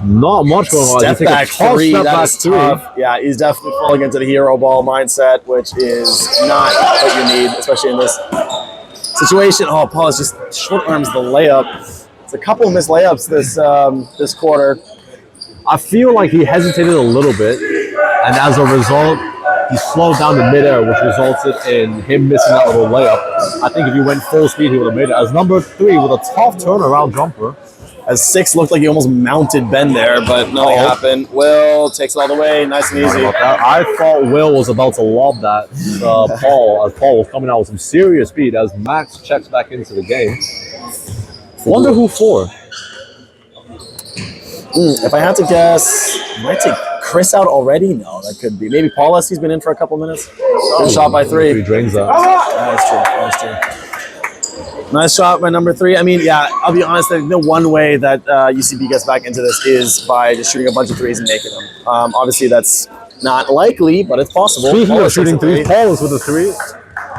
Not much going on. Step back 3. That is tough. Yeah, he's definitely falling into the hero ball mindset, which is not what you need, especially in this situation. Oh, Paul is just short arms the layup. It's a couple of missed layups this quarter. I feel like he hesitated a little bit, and as a result, he slowed down the midair, which resulted in him missing that little layup. I think if he went full speed, he would have made it. As number 3 with a tough turnaround jumper. As 6 looked like he almost mounted Ben there, but nothing happened. Will takes it all the way, nice and easy. I thought Will was about to lob that to Paul, as Paul was coming out with some serious speed as Max checks back into the game. Wonder who for? If I had to guess, might take Chris out already? No, that could be. Maybe Paulus, he's been in for a couple minutes. Good shot by 3. He drains that. That's true. Nice shot by number 3. I mean, yeah, I'll be honest, the one way that UCB gets back into this is by just shooting a bunch of threes and making them. Obviously, that's not likely, but it's possible. Speaking of shooting threes, Paulus with a 3.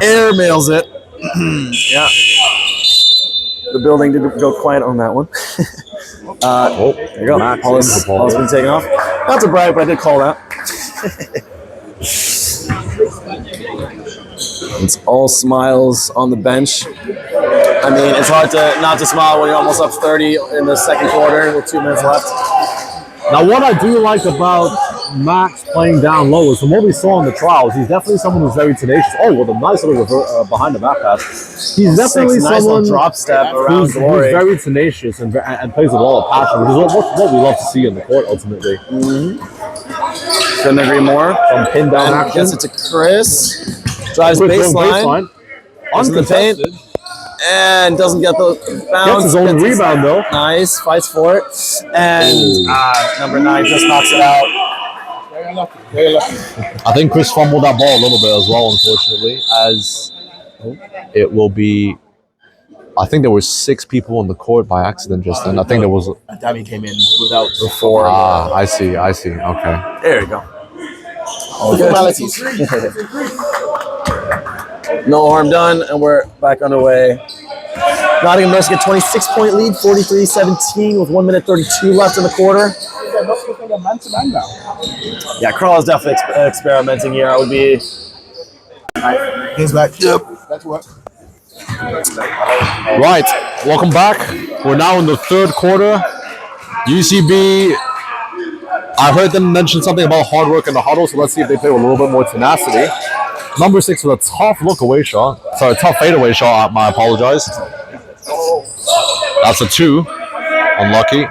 Air mails it. Yeah. The building did go quiet on that one. There you go. Paul's been taken off. Not to brag, but I did call that. It's all smiles on the bench. I mean, it's hard to not to smile when you're almost up 30 in the second quarter with 2 minutes left. Now, what I do like about Max playing down low is from what we saw in the trials, he's definitely someone who's very tenacious. Oh, with a nice little behind the back pass. He's definitely someone drop step around who's very tenacious and plays with a lot of passion, which is what we love to see in the court ultimately. Couldn't agree more. Some pin down action. Gets it to Chris. Drives baseline. Uncontested. And doesn't get the bounce. Gets his own rebound though. Nice, fights for it. And number 9 just knocks it out. Very lucky. I think Chris fumbled that ball a little bit as well, unfortunately, as it will be. I think there were 6 people on the court by accident just then. I think there was. Adami came in without before. I see. Okay. There you go. Formalities. No harm done, and we're back underway. Nottingham Mercy get 26-point lead, 43-17 with 1 minute 32 left in the quarter. Yeah, Carl is definitely experimenting here. I would be. He's back. Yep. That's what. Right, welcome back. We're now in the third quarter. UCB, I heard them mention something about hard work in the huddle, so let's see if they play with a little bit more tenacity. Number 6 with a tough look-away shot. Sorry, tough fadeaway shot. I apologize. That's a 2. Unlucky.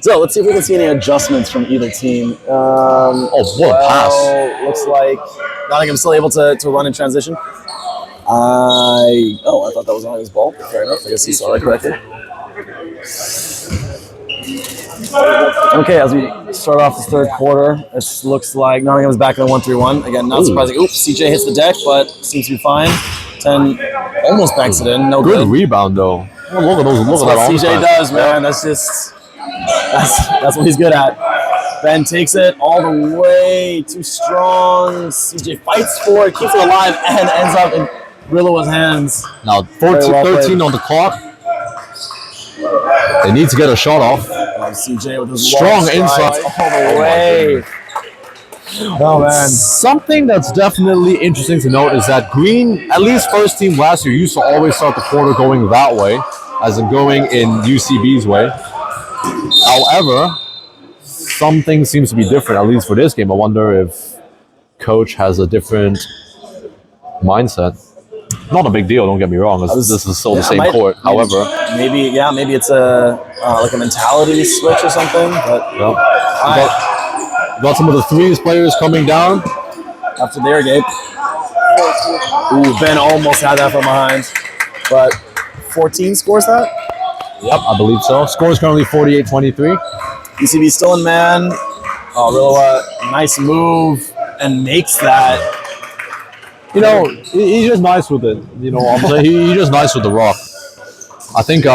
So let's see if we can see any adjustments from either team. What a pass. Looks like Nottingham's still able to run in transition. I thought that was on his ball. Fair enough. I guess he saw that correctly. Okay, as we start off the third quarter, it looks like Nottingham's back in a 1-3-1. Again, not surprising. Oops, CJ hits the deck, but seems to be fine. 10 almost banks it in. No good. Good rebound, though. Oh, look at those. Look That's at what that. CJ does, man. That's what he's good at. Ben takes it all the way. Too strong. CJ fights for it, keeps it alive, and ends up in Rillawa's hands. Now 13 on the clock. They need to get a shot off. CJ with his strong stride inside all the way. Oh man! Something that's definitely interesting to note is that Green, at least first team last year, used to always start the quarter going that way, as in going in UCB's way. However, something seems to be different, at least for this game. I wonder if coach has a different mindset. Not a big deal, don't get me wrong. This is still the same court. However, maybe it's a like a mentality switch or something. But got some of the threes players coming down after their game. Ooh, Ben almost had that from behind, but 14 scores that. Yep, I believe so. Score is currently 48-23. UCB still in man. Oh, Rillawa, nice move and makes that. You know, he's just nice with it. You know, he's just nice with the rock. I think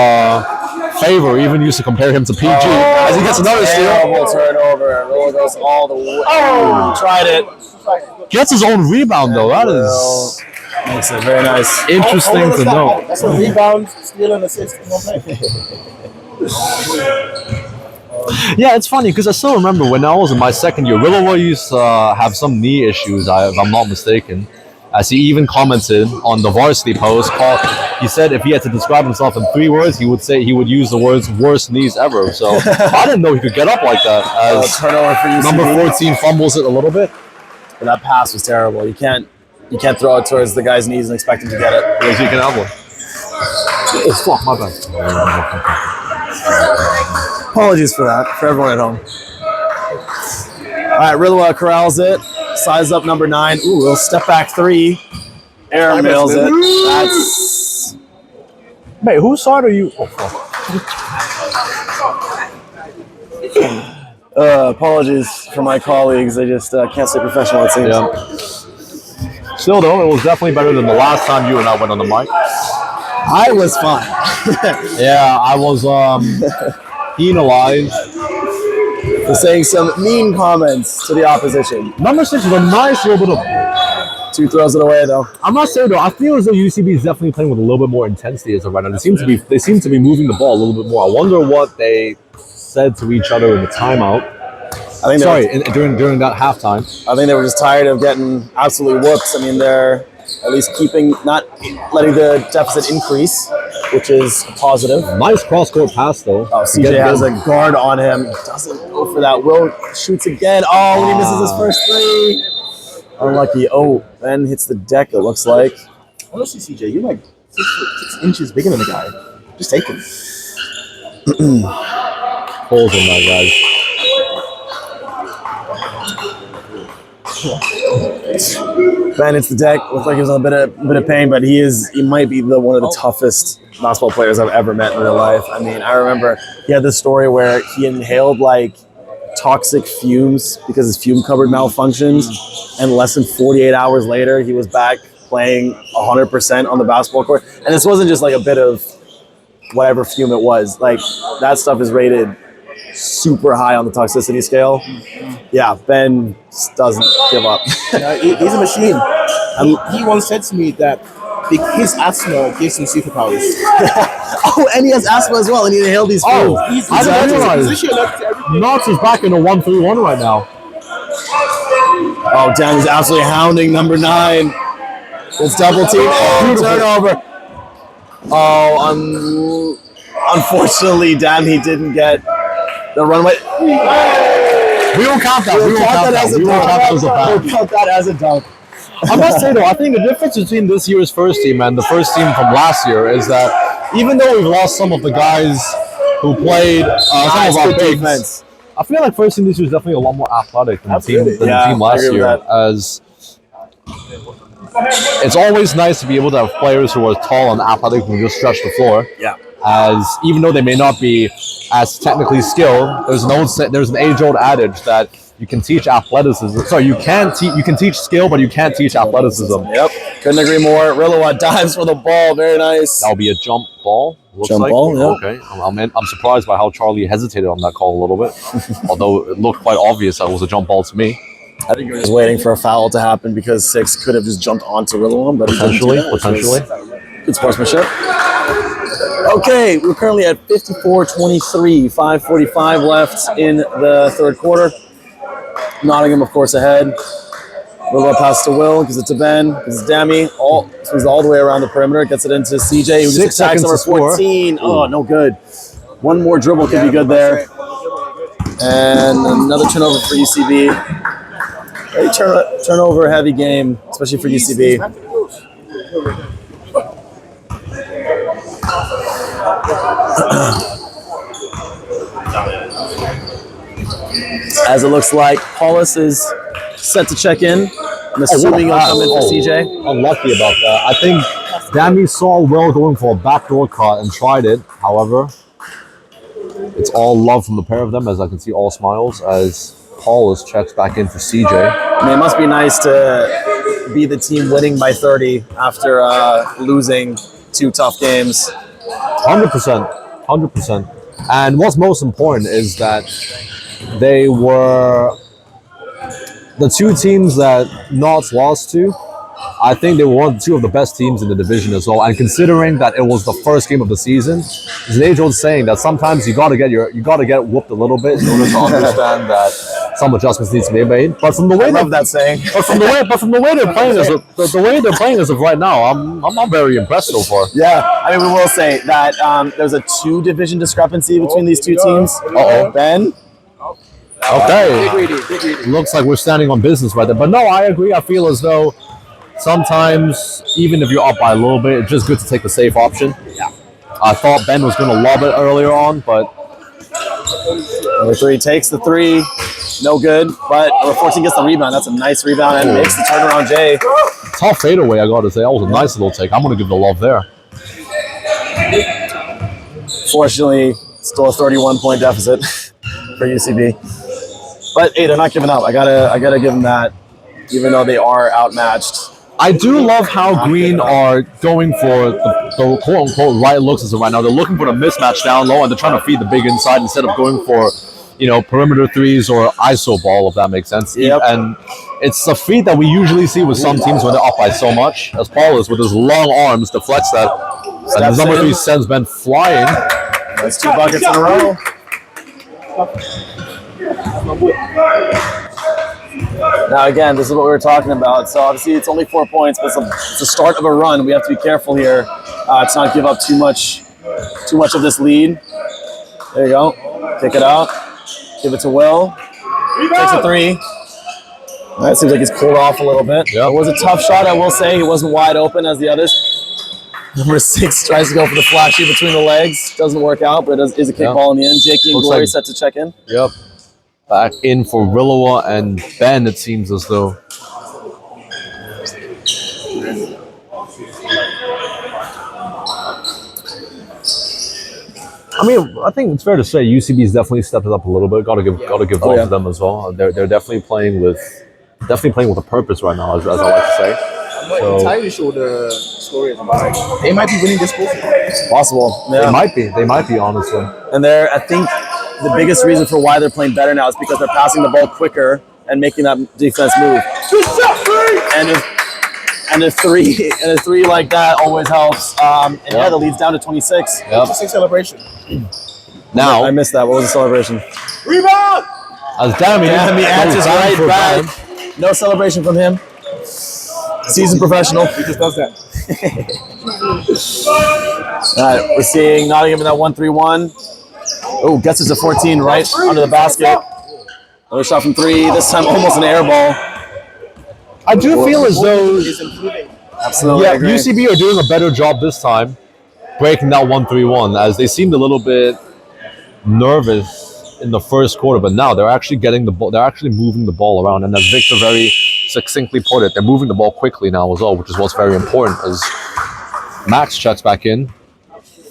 Favor even used to compare him to PG as he gets another steal. Terrible turnover. Rillawa goes all the way. Oh, tried it. Gets his own rebound though. That is makes it very nice. Interesting to know. That's a rebound, steal, and assist. Yeah, it's funny because I still remember when I was in my second year, Rillawa used to have some knee issues, if I'm not mistaken. As he even commented on the varsity post, he said if he had to describe himself in 3 words, he would use the words "worst knees ever." So I didn't know he could get up like that. As turnover for UCB. Number 14 fumbles it a little bit. But that pass was terrible. You can't throw it towards the guy's knees and expect him to get it. Yes, he can have one. Oh fuck, my bad. Apologies for that, for everyone at home. All right, Rillawa corrals it. Size up number 9. Ooh, little step back 3. Aaron nails it. That's. Wait, whose side are you? Oh, fuck. Apologies for my colleagues. They just can't stay professional, it seems. Yeah. Still, though, it was definitely better than the last time you and I went on the mic. I was fine. Yeah, I was penalized for saying some mean comments to the opposition. Number 6 is a nice little bit of. 2 throws it away though. I'm not saying though. I feel as though UCB is definitely playing with a little bit more intensity as of right now. They seem to be moving the ball a little bit more. I wonder what they said to each other in the timeout. I think during that halftime. I think they were just tired of getting absolutely whooped. I mean, they're at least not letting the deficit increase, which is positive. Nice cross-court pass, though. Oh, CJ has a guard on him. Doesn't go for that. Will shoots again. Oh, when he misses his first 3. Unlucky. Oh, Ben hits the deck, it looks like. Honestly, CJ, you're like 6 inches bigger than the guy. Just take him. Holes in that, guys. Ben hits the deck. Looks like he was in a bit of pain, but he might be one of the toughest basketball players I've ever met in real life. I mean, I remember he had this story where he inhaled like toxic fumes because his fume cupboard malfunctioned, and less than 48 hours later, he was back playing 100% on the basketball court. And this wasn't just like a bit of whatever fume it was. Like that stuff is rated super high on the toxicity scale. Yeah, Ben doesn't give up. He's a machine. He once said to me that his asthma gives him superpowers. Oh, and he has asthma as well, and he inhaled these foods. I didn't realize. Knox is back in a 1-3-1 right now. Oh, damn, he's absolutely hounding number 9. It's double team. Oh, turnover. Oh, unfortunately, damn, he didn't get the runway. We won't count that. We won't count that as a dunk. We'll count that as a dunk. I must say though, I think the difference between this year's first team and the first team from last year is that even though we've lost some of the guys who played some of our bigs, defense. I feel like first team this year is definitely a lot more athletic than the team last year. As it's always nice to be able to have players who are tall and athletic who just stretch the floor. Yeah. As even though they may not be as technically skilled, there's an age-old adage that you can teach athleticism. Sorry, you can teach skill, but you can't teach athleticism. Yep, couldn't agree more. Rillawa dives for the ball, very nice. That'll be a jump ball. Jump ball, yeah. Okay, I'm surprised by how Charlie hesitated on that call a little bit, although it looked quite obvious that it was a jump ball to me. I think he was waiting for a foul to happen because Six could have just jumped onto Rillawa, but potentially. Good sportsmanship. Okay, we're currently at 54-23, 5:45 left in the third quarter. Nottingham, of course, ahead. Rillawa pass to Will, gives it to Ben, gives it to Dami. Swings all the way around the perimeter, gets it into CJ, who just attacks number 14. Oh, no good. One more dribble could be good there. And another turnover for UCB. Very turnover heavy game, especially for UCB. As it looks like Paulus is set to check in. I'm assuming he'll come in for CJ. Unlucky about that. I think Dami saw Will going for a backdoor cut and tried it. However, it's all love from the pair of them, as I can see all smiles as Paulus checks back in for CJ. I mean, it must be nice to be the team winning by 30 after losing 2 tough games. 100%. And what's most important is that they were the 2 teams that Knots lost to. I think they were 2 of the best teams in the division as well. And considering that it was the first game of the season, there's an age-old saying that sometimes you gotta get whooped a little bit in order to understand that some adjustments need to be made. But from the way that saying. But from the way they're playing as of right now, I'm very impressed so far. Yeah, I mean, we will say that there's a 2 division discrepancy between these 2 teams. Ben. Okay. Looks like we're standing on business right there. But no, I agree. I feel as though sometimes, even if you're up by a little bit, it's just good to take the safe option. Yeah. I thought Ben was going to lob it earlier on, but number 3 takes the 3. No good, but number 14 gets the rebound. That's a nice rebound and makes the turnaround, Jay. Tough fadeaway, I got to say. That was a nice little take. I'm going to give the love there. Fortunately, still a 31-point deficit for UCB. But hey, they're not giving up. I gotta give them that, even though they are outmatched. I do love how Green are going for the quote-unquote right looks as of right now. They're looking for the mismatch down low, and they're trying to feed the big inside instead of going for, perimeter threes or ISO ball, if that makes sense. Yep. And it's a feat that we usually see with some teams when they're up by so much, as Paul is with his long arms deflects that. And the number 3 sends Ben flying. That's 2 buckets in a row. Now again, this is what we were talking about. So obviously it's only 4 points, but it's the start of a run. We have to be careful here to not give up too much of this lead. There you go. Kick it out. Give it to Will. Takes a 3. That seems like he's cooled off a little bit. Yep. It was a tough shot, I will say. He wasn't wide open as the others. Number 6 tries to go for the flashy between the legs. Doesn't work out, but it is a kick ball in the end. Jakey and Glory set to check in. Yep. Back in for Rillawa and Ben, it seems as though. I mean, I think it's fair to say UCB's definitely stepped it up a little bit. Got to give love to them as well. They're definitely playing with a purpose right now, as I like to say. I'm not entirely sure the story is about. They might be winning this quarter. Possible. Yeah. They might be, honestly. And I think the biggest reason for why they're playing better now is because they're passing the ball quicker and making that defense move. And a three like that always helps. The lead's down to 26. Yep. 26 celebration. Now I missed that. What was the celebration? Rebound! As Dami adds his right back. No celebration from him. Seasoned professional. He just does that. All right, we're seeing Nottingham in that 1-3-1. Oh, gets it to 14 right under the basket. Another shot from 3. This time almost an air ball. I do feel as though is improving. Absolutely. yeah, I agree. UCB are doing a better job this time, breaking that 1-3-1, as they seemed a little bit nervous in the first quarter, but now they're actually getting the ball. They're actually moving the ball around, and as Victor very succinctly put it, they're moving the ball quickly now as well, which is what's very important. As Max checks back in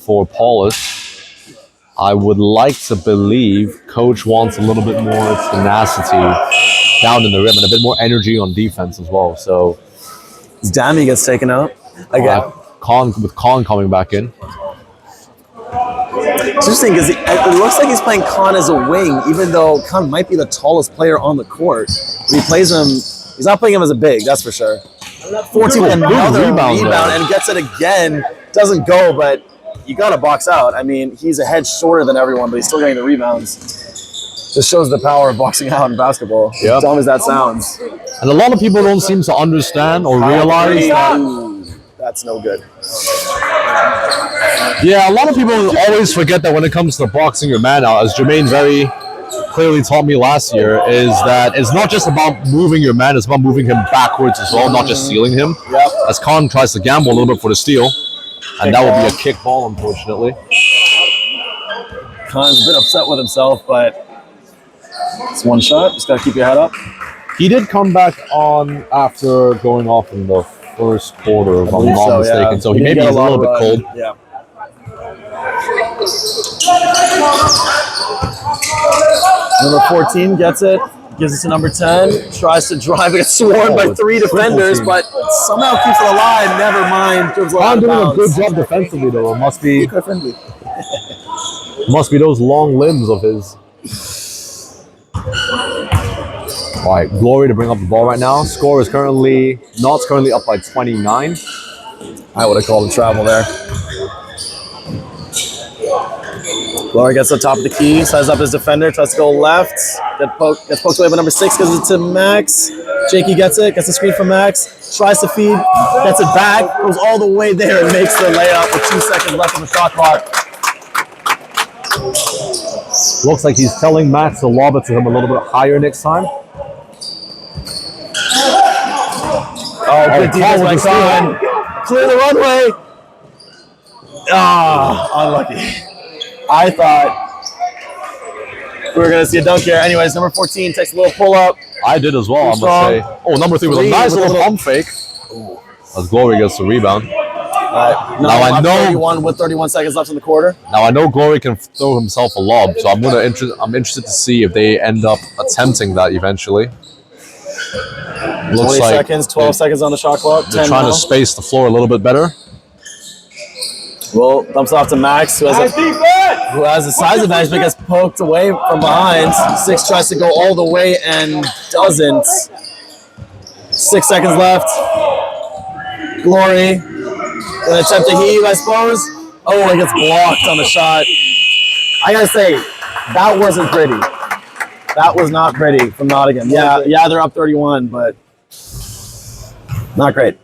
for Paulus, I would like to believe Coach wants a little bit more tenacity down in the rim and a bit more energy on defense as well. So Dammy gets taken out again. Con coming back in. It's interesting because it looks like he's playing Khan as a wing, even though Khan might be the tallest player on the court. But he plays him. He's not playing him as a big, that's for sure. 14 and another rebound and gets it again. Doesn't go, but you got to box out. I mean, he's a head shorter than everyone, but he's still getting the rebounds. Just shows the power of boxing out in basketball. Yep. As dumb as that sounds. And a lot of people don't seem to understand or realize that. Ooh, that's no good. Yeah, a lot of people always forget that when it comes to boxing your man out, as Jermaine very clearly taught me last year, is that it's not just about moving your man, it's about moving him backwards as well, not just sealing him. Yep. As Khan tries to gamble a little bit for the steal, and that will be a kick ball, unfortunately. Khan's a bit upset with himself, but it's one shot. Just got to keep your head up. He did come back on after going off in the first quarter, if I'm not mistaken. Yeah. So he maybe is a little bit cold. Yeah. Number 14 gets it, gives it to number 10, tries to drive, gets sworn by 3 defenders, but somehow keeps it alive. Never mind. Khan doing a good job defensively, though. It must be those long limbs of his. All right, Glory to bring up the ball right now. Score is currently up by 29. I would have called a travel there. Glory gets the top of the key, sizes up his defender, tries to go left. Gets poked away by number 6, gives it to Max. Jakey gets it, gets the screen from Max, tries to feed, gets it back, goes all the way there and makes the layup with 2 seconds left on the shot clock. Looks like he's telling Max to lob it to him a little bit higher next time. Oh, good defense by Khan. Clear the runway. Unlucky. I thought we were going to see a dunk here. Anyways, number 14 takes a little pull-up. I did as well, I must say. Oh, number 3 with a nice little pump fake. As Glory gets the rebound. Now I know 31 with 31 seconds left in the quarter. Now I know Glory can throw himself a lob, so I'm interested to see if they end up attempting that eventually. 20 seconds, 12 seconds on the shot clock. They're trying to space the floor a little bit better. Well, thumbs off to Max, who has a size advantage, but gets poked away from behind. 6 tries to go all the way and doesn't. 6 seconds left. Glory gonna attempt to heave, I suppose. Oh, he gets blocked on the shot. I gotta say, that wasn't pretty. That was not pretty from Nottingham. Yeah, they're up 31, but not great.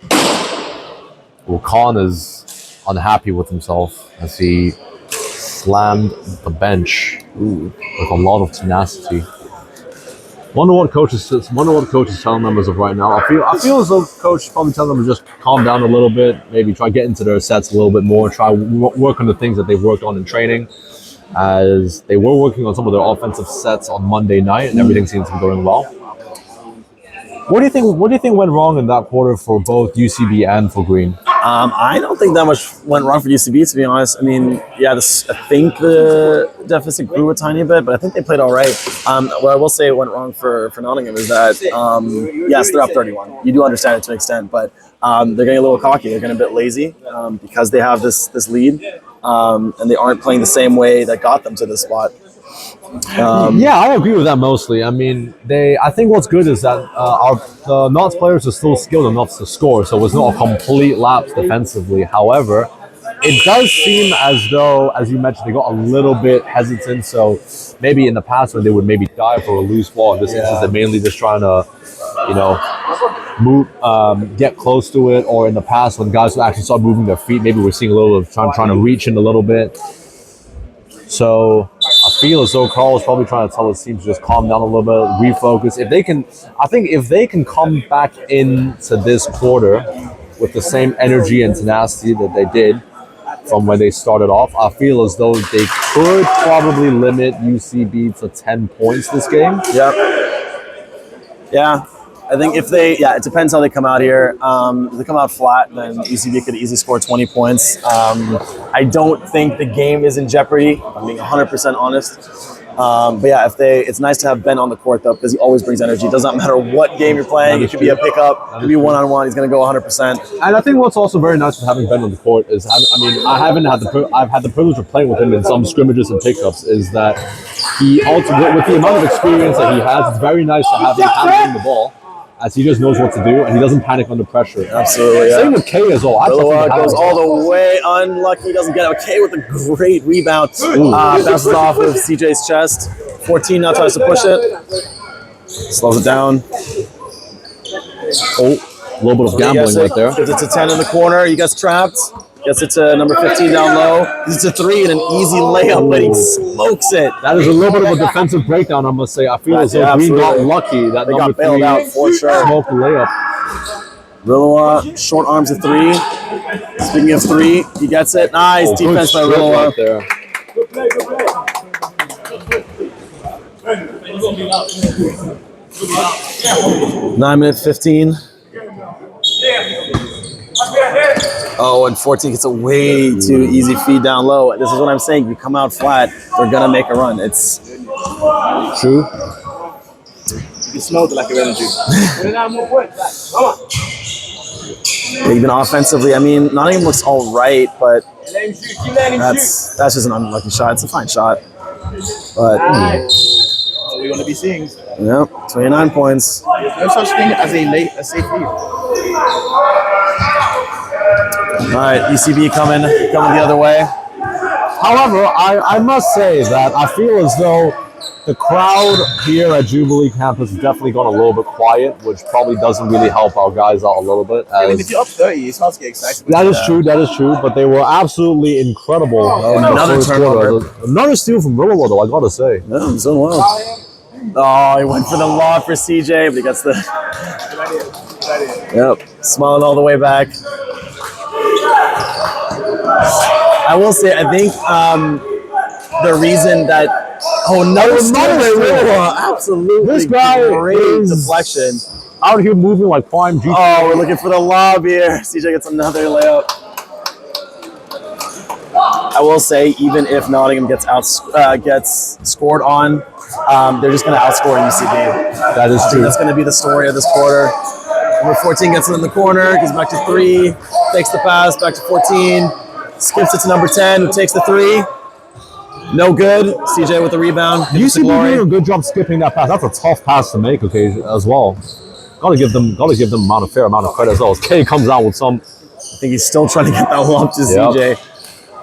Well, Khan is unhappy with himself as he slammed the bench with a lot of tenacity. Wonder what coach is telling them as of right now. I feel as though coach is probably telling them to just calm down a little bit, maybe try get into their sets a little bit more, try work on the things that they've worked on in training, as they were working on some of their offensive sets on Monday night, and everything seems to be going well. What do you think went wrong in that quarter for both UCB and for Green? I don't think that much went wrong for UCB, to be honest. I mean, I think the deficit grew a tiny bit, but I think they played all right. What I will say went wrong for Nottingham is that, yes, they're up 31. You do understand it to an extent, but they're getting a little cocky. They're getting a bit lazy because they have this lead, and they aren't playing the same way that got them to this spot. Yeah, I agree with that mostly. I mean, I think what's good is that the Knots players are still skilled enough to score, so it was not a complete lapse defensively. However, it does seem as though, as you mentioned, they got a little bit hesitant. So maybe in the past when they would maybe dive for a loose ball, in this instance they're mainly just trying to, move, get close to it. Or in the past when guys would actually start moving their feet, maybe we're seeing a little of trying to reach in a little bit. So I feel as though Carl is probably trying to tell his team to just calm down a little bit, refocus. If they can, I think if they can come back into this quarter with the same energy and tenacity that they did from when they started off, I feel as though they could probably limit UCB to 10 points this game. Yep. Yeah. I think if they, it depends how they come out here. If they come out flat, then UCB could easily score 20 points. I don't think the game is in jeopardy. I'm being 100% honest. But yeah, it's nice to have Ben on the court though, because he always brings energy. It does not matter what game you're playing. It could be a pickup, it could be one-on-one. He's going to go 100%. And I think what's also very nice with having Ben on the court is, I've had the privilege of playing with him in some scrimmages and pickups. Is that he also, with the amount of experience that he has, it's very nice to have him handling the ball, as he just knows what to do and he doesn't panic under pressure. Absolutely. Same with K as well. Goes all the way unlucky. Doesn't get it. K with a great rebound. Bounces off of CJ's chest. 14 now tries to push it. Slows it down. Oh, a little bit of gambling right there. Gives it to 10 in the corner. He gets trapped. Gets it to number 15 down low. It's a 3 and an easy layup, but he smokes it. That is a little bit of a defensive breakdown, I must say. I feel as though Green got lucky that they number got bailed 3 out for sure. Smoked the layup. Rillawa, short arms a 3. Speaking of 3, he gets it. Nice defense by Rillawa. Right there. 9:15. Oh, and 14 gets a way too easy feed down low. This is what I'm saying. You come out flat, they're gonna make a run. It's true. You can smell the lack of energy. Even offensively, I mean, Nottingham looks all right, but that's just an unlucky shot. It's a fine shot, but what we want to be seeing. Yep, 29 points. There's no such thing as a safe lead. All right, UCB coming the other way. However, I must say that I feel as though the crowd here at Jubilee campus has definitely gone a little bit quiet, which probably doesn't really help our guys out a little bit. I mean, if you're up 30, it's hard to get excited. That is true, but they were absolutely incredible. Another turnover. Another steal from Rillawa, though, I gotta say. Yeah, he's doing well. Oh, he went for the lob for CJ, but he gets the... Yep, smiling all the way back. I will say, I think the reason that... Oh, another absolutely. This guy great deflection. Out here moving like prime G. Oh, we're looking for the lob here. CJ gets another layup. I will say, even if Nottingham gets scored on, they're just going to outscore UCB. That is true. That's going to be the story of this quarter. Number 14 gets it in the corner, goes back to 3, takes the pass, back to 14, skips it to number 10, who takes the 3. No good. CJ with the rebound. UCB doing a good job skipping that pass. That's a tough pass to make, as well. Gotta give them a fair amount of credit as well. As K comes out with some. I think he's still trying to get that lob to CJ.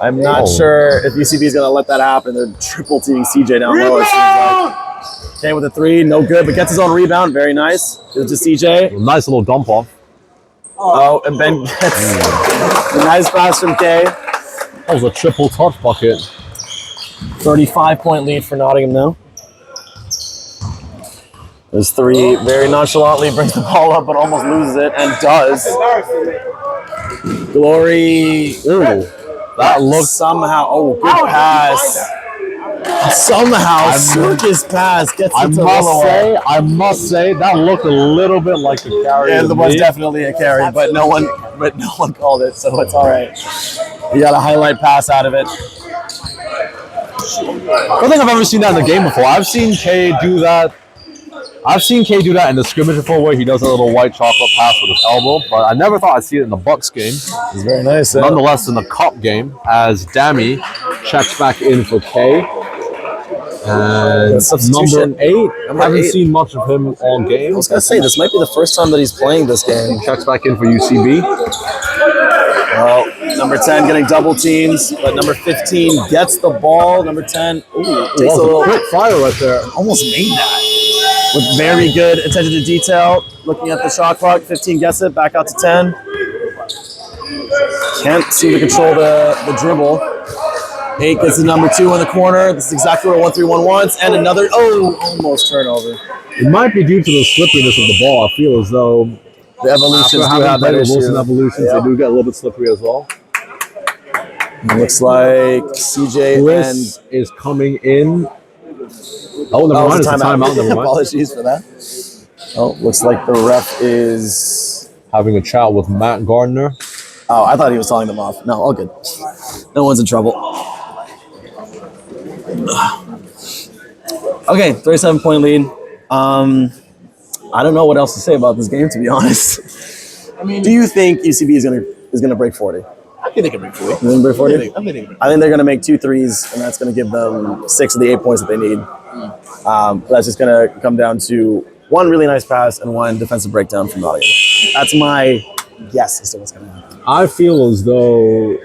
I'm not sure if UCB is going to let that happen. They're triple teaming CJ down low. It seems like. K with a 3, no good, but gets his own rebound. Very nice. Gives it to CJ. Nice little dump off. Oh, and Ben gets a nice pass from K. That was a triple touch bucket. 35-point lead for Nottingham now. There's 3, very nonchalantly brings the ball up, but almost loses it, and does. Glory. Ooh, that looked somehow. Oh, good pass. Somehow, circus pass gets it to Rillawa. I must say, that looked a little bit like a carry. Yeah, it was definitely a carry, but no one called it, so it's all right. You got a highlight pass out of it. I don't think I've ever seen that in the game before. I've seen K do that. In the scrimmage before, where he does a little white chocolate pass with his elbow, but I never thought I'd see it in the Bucks game. It's very nice. Nonetheless, in the Cup game, as Dammy checks back in for K. And number 8, I haven't seen much of him all game. I was going to say, this might be the first time that he's playing this game. Checks back in for UCB. Well, number 10 getting double teams, but number 15 gets the ball. Number 10, takes a little quick fire right there. Almost made that. With very good attention to detail. Looking at the shot clock, 15 gets it, back out to 10. Can't seem to control the dribble. 8 gets the number 2 in the corner. This is exactly what 1-3-1 wants. And another, almost turnover. It might be due to the slipperiness of the ball. I feel as though the evolutions after do have that issue. Wilson evolutions, they do get a little bit slippery as well. It looks like CJ Chris is coming in. Oh, never mind. It's a timeout. Never mind. Apologies for that. Oh, looks like the ref is having a chat with Matt Gardner. Oh, I thought he was telling them off. No, all good. No one's in trouble. Okay, 37-point lead. I don't know what else to say about this game, to be honest. I mean, do you think UCB is gonna break 40? I think they can break 40. They can break 40? I think they can break 40. I think they're gonna make 2 threes, and that's gonna give them 6 of the 8 points that they need. That's just gonna come down to 1 really nice pass and 1 defensive breakdown from Nottingham. That's my guess as to what's gonna happen. I feel as though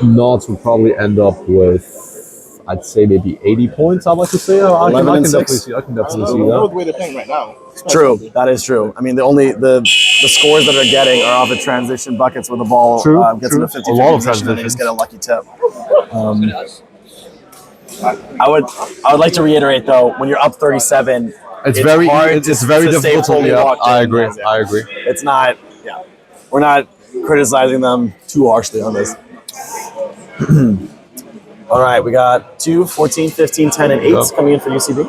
Knots would probably end up with, I'd say maybe 80 points. I'd like to say. I can definitely see that. The way they're playing right now. True, that is true. I mean, the scores that they're getting are off of transition buckets where the ball gets into 50 position and they just get a lucky tip. I would like to reiterate though, when you're up 37, it's very difficult to be up. I agree. It's not. Yeah, we're not criticizing them too harshly on this. All right, we got 2, 14, 15, 10, and 8 coming in for UCB.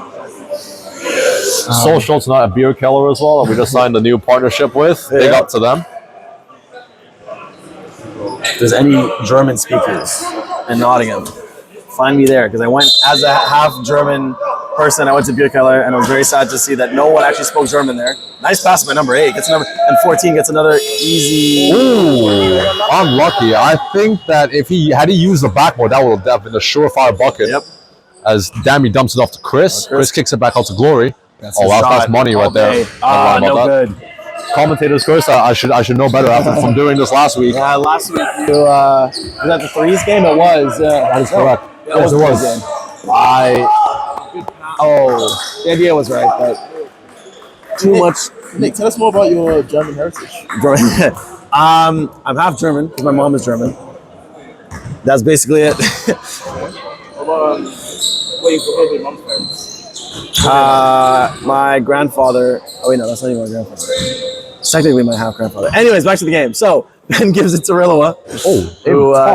Soul Schultz not a beer keller as well that we just signed a new partnership with. Big up to them. If there's any German speakers in Nottingham, find me there, because I went as a half German person. I went to beer keller, and I was very sad to see that no one actually spoke German there. Nice pass by number 8 gets another, and 14 gets another easy. Ooh, unlucky. I think that if he used the backboard, that would have been a surefire bucket. Yep. As Dammy dumps it off to Chris. Chris kicks it back out to Glory. That's money right there. No good. Commentators first. I should know better from doing this last week. Yeah, last week you was that the threes game? It was. That is correct. Yes, it was. The idea was right, but too much. Nick, tell us more about your German heritage. I'm half German because my mom is German. That's basically it. Mom's parents? My grandfather. Oh wait, no, that's not even my grandfather. It's technically my half grandfather. Anyways, back to the game. So Ben gives it to Rillowa, who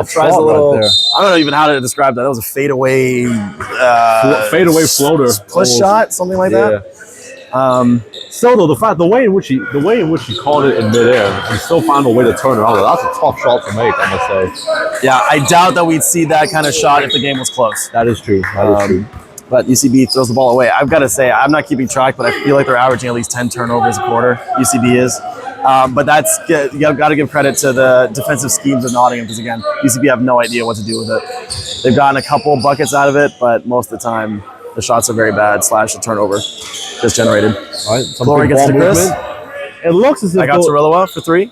tries a little. Right, I don't know even how to describe that. That was a fadeaway floater, push shot, something like that. Still though, the way in which he caught it in midair, he still found a way to turn it around. That's a tough shot to make, I must say. Yeah, I doubt that we'd see that kind of shot if the game was close. That is true. But UCB throws the ball away. I've got to say, I'm not keeping track, but I feel like they're averaging at least 10 turnovers a quarter. UCB is. But that's good. You've got to give credit to the defensive schemes of Nottingham because, again, UCB have no idea what to do with it. They've gotten a couple buckets out of it, but most of the time, the shots are very bad / a turnover just generated. All right, Glory gets to Chris. It looks as if I got Rillowa for 3.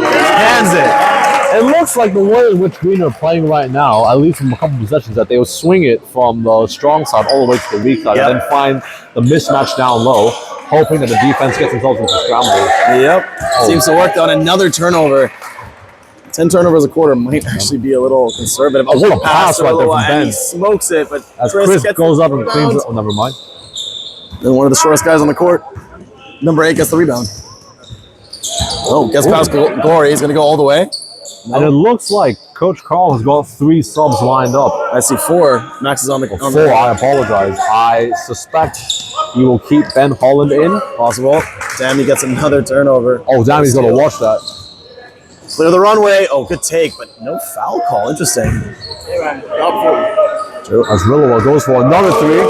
Hands it. It looks like the way in which Green are playing right now, at least from a couple of possessions, that they will swing it from the strong side all the way to the weak side and then find the mismatch down low, hoping that the defense gets themselves into scrambles. Yep. Seems to work on another turnover. 10 turnovers a quarter might actually be a little conservative. What a pass right there from Ben. He smokes it, but as Chris goes up and cleans it. Oh, never mind. Then one of the shortest guys on the court, number 8, gets the rebound. Oh, gets past Glory. He's going to go all the way. No. And it looks like Coach Carl has got 3 subs lined up. I see 4. Max is on the 4. I apologize. I suspect he will keep Ben Holland in. Possible. Dammy gets another turnover. Oh, Dammy's going to watch that. Clear the runway. Oh, good take, but no foul call. Interesting. True. As Rillowa goes for another 3.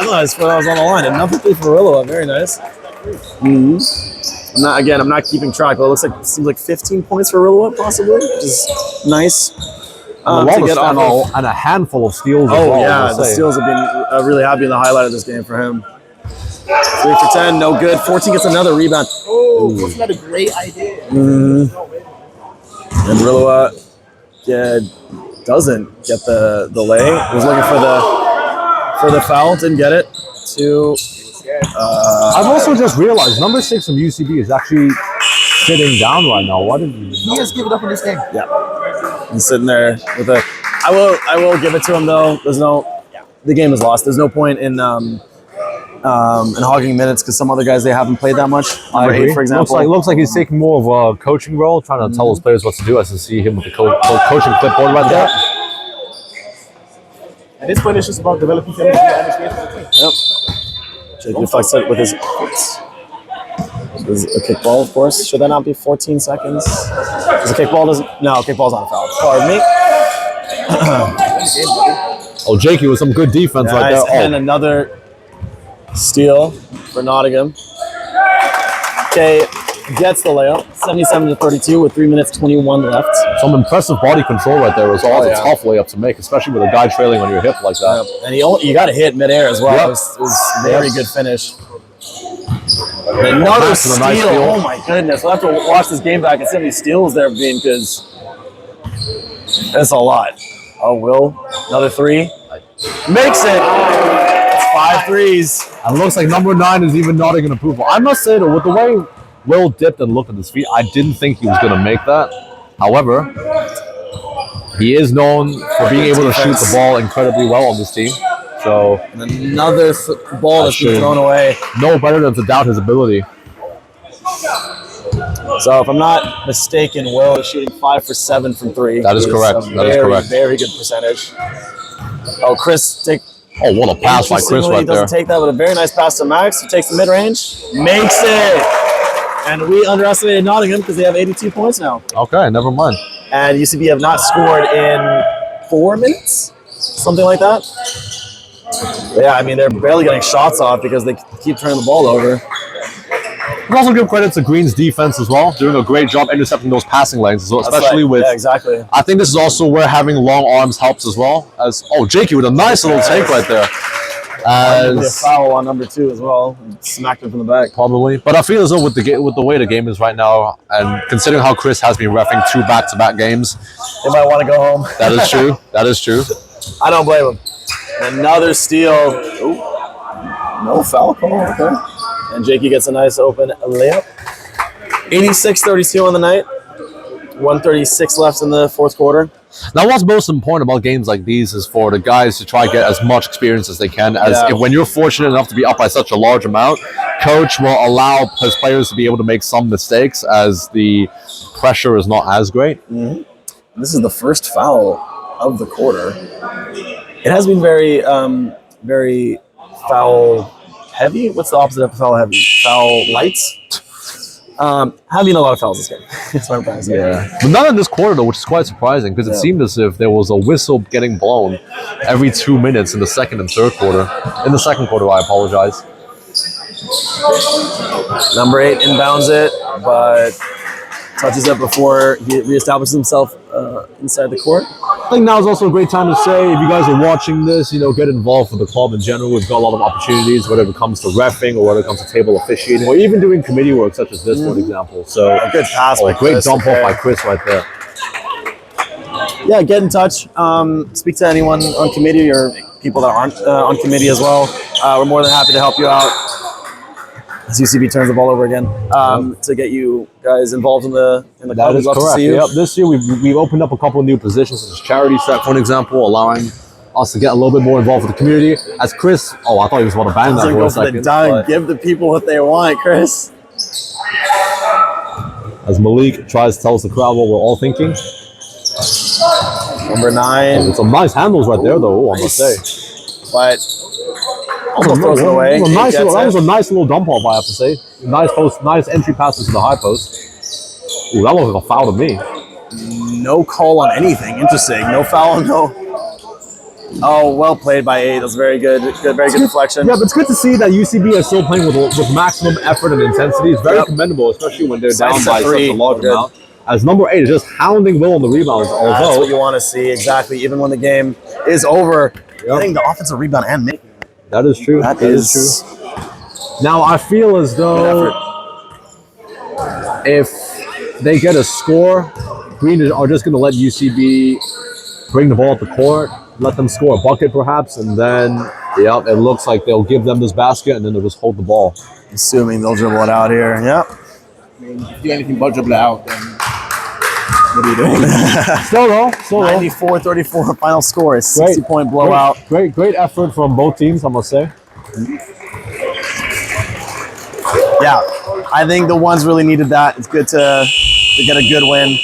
I thought that was on the line. Another 3 for Rillowa. Very nice. Mm-hmm. I'm not keeping track, but it seems like 15 points for Rillowa, possibly, which is nice. To get on and a handful of steals. The steals have been really happy in the highlight of this game for him. 3 for 10, no good. 14 gets another rebound. That's not a great idea. And Rillowa doesn't get the lay. He was looking for the foul, didn't get it. 2. I've also just realized number 6 from UCB is actually sitting down right now. Why did he has given up in this game? Yeah. And sitting there with a. I will give it to him though. The game is lost. There's no point in hogging minutes because some other guys they haven't played that much. I agree. 8, for example. Looks like he's taking more of a coaching role, trying to tell his players what to do. As to see him with the coaching clipboard right there. At this point, it's just about developing chemistry and experience for the team. Jake deflects it with his a kickball, of course. Should that not be 14 seconds? Because a kickball doesn't. No, kickball's not a foul. Pardon me. Oh, Jakey with some good defense right there. And another steal for Nottingham. Okay, gets the layup. 77-32 with 3 minutes 21 left. Some impressive body control right there. It was a tough layup to make, especially with a guy trailing on your hip like that. And you got to hit midair as well. Yep. It was very good finish. Another steal. Nice steal. Oh my goodness. We'll have to watch this game back and see how many steals there have been because that's a lot. Oh, Will. Another 3. Makes it. It's 5 threes. And it looks like number 9 is even nodding in approval. I must say, though, with the way Will dipped and looked at his feet, I didn't think he was going to make that. However, he is known for being able to shoot the ball incredibly well on this team. So another ball that's been thrown away. No better than to doubt his ability. So if I'm not mistaken, Will is shooting 5 for 7 from 3. That is correct. That is correct. Very good percentage. Oh, Chris take. Oh, what a pass by Chris right there. He doesn't take that, but a very nice pass to Max, who takes the mid-range. Makes it! And we underestimated Nottingham because they have 82 points now. Okay, never mind. And UCB have not scored in 4 minutes? Something like that? Yeah, I mean, they're barely getting shots off because they keep turning the ball over. We also give credit to Green's defense as well, doing a great job intercepting those passing lanes as well, especially with. Yeah, exactly. I think this is also where having long arms helps as well. Jakey with a nice little take right there. A foul on number 2 as well. Smacked him from the back. Probably. But I feel as though with the way the game is right now, and considering how Chris has been reffing 2 back-to-back games, they might want to go home. That is true. That is true. I don't blame him. Another steal. Ooh. No foul call. Okay. And Jakey gets a nice open layup. 86-32 on the night. 1:36 left in the fourth quarter. Now, what's most important about games like these is for the guys to try to get as much experience as they can. When you're fortunate enough to be up by such a large amount, coach will allow his players to be able to make some mistakes as the pressure is not as great. Mm-hmm. This is the first foul of the quarter. It has been very, very foul heavy. What's the opposite of foul heavy? Foul lights. Having a lot of fouls this game. That's what I'm trying to say. Yeah. But not in this quarter, though, which is quite surprising because it seemed as if there was a whistle getting blown every 2 minutes in the second and third quarter. In the second quarter, I apologize. Number 8 inbounds it, but touches it before he reestablishes himself inside the court. I think now is also a great time to say, if you guys are watching this, get involved with the club in general. We've got a lot of opportunities, whether it comes to reffing or whether it comes to table officiating or even doing committee work such as this, for example. So a good pass by great Chris. Dump off by Chris right there. Yeah, get in touch. Speak to anyone on committee or people that aren't on committee as well. We're more than happy to help you out as UCB turns the ball over again to get you guys involved in the club. That is correct. Yep. This year we've opened up a couple of new positions, such as charity set, for example, allowing us to get a little bit more involved with the community. As Chris, I thought he was about to bang that for a second. Give the people what they want, Chris. As Malik tries to tell us the crowd what we're all thinking. Number 9. Some nice handles right there, though, I must say. But almost throws it away. That was a nice little dump off, I have to say. Nice entry passes to the high post. Ooh, that looks like a foul to me. No call on anything. Interesting. No foul, no. Oh, well played by 8. That's very good. Very good deflection. Yeah, but it's good to see that UCB is still playing with maximum effort and intensity. It's very commendable, especially when they're down by such a large amount. As number 8 is just hounding Will on the rebounds. That's what you want to see, exactly. Even when the game is over, getting the offensive rebound and making it. That is true. That is true. Now, I feel as though if they get a score, Green are just going to let UCB bring the ball up the court, let them score a bucket perhaps, and then, it looks like they'll give them this basket, and then they'll just hold the ball. Assuming they'll dribble it out here. Yep. I mean, if you do anything but dribble it out, then What are you doing? Still though. 94-34 final score. 60-point blowout. Great effort from both teams, I must say. Yeah, I think the ones really needed that. It's good to get a good win.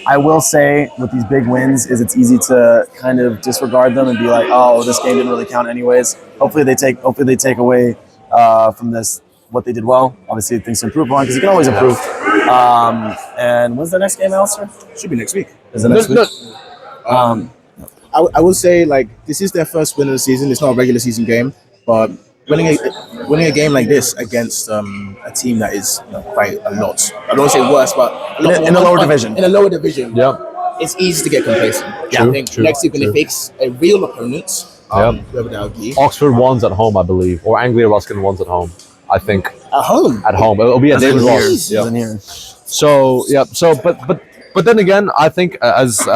I will say with these big wins is it's easy to kind of disregard them and be like, oh, this game didn't really count anyways. Hopefully they take away from this what they did well. Obviously things to improve on because you can always improve. And when's the next game, Alistair? Should be next week. Is it next week? I would say like this is their first win of the season. It's not a regular season game, but winning a game like this against a team that is quite a lot. I don't want to say worse, but in a lower division. In a lower division, Yeah. it's easy to get complacent. True, I think true, next week when they face a real opponent, whoever that would be, Oxford one's at home, I believe, or Anglia Ruskin one's at home. I think at home. it'll be at David Ross. Isn't here. But then again, I think as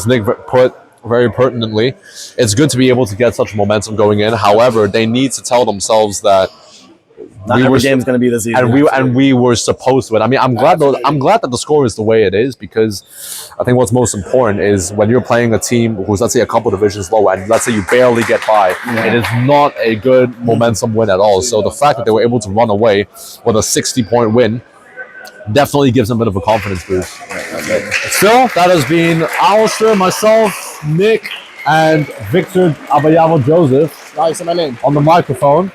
Nick put very pertinently, it's good to be able to get such momentum going in. However, they need to tell themselves that not every game's going to be this easy. And we were supposed to win. I mean, I'm glad that the score is the way it is because I think what's most important is when you're playing a team who's, let's say, a couple divisions lower, and let's say you barely get by, it is not a good momentum win at all. So the fact that they were able to run away with a 60-point win definitely gives them a bit of a confidence boost. Still, that has been Alistair, myself, Nick, and Victor Abayamo Joseph Nice, my name. on the microphone.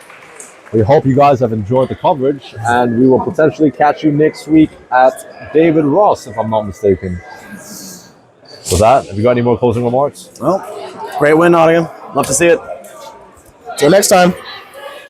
We hope you guys have enjoyed the coverage, and we will potentially catch you next week at David Ross, if I'm not mistaken. With that, have you got any more closing remarks? Well, great win, Nottingham. Love to see it. Till next time.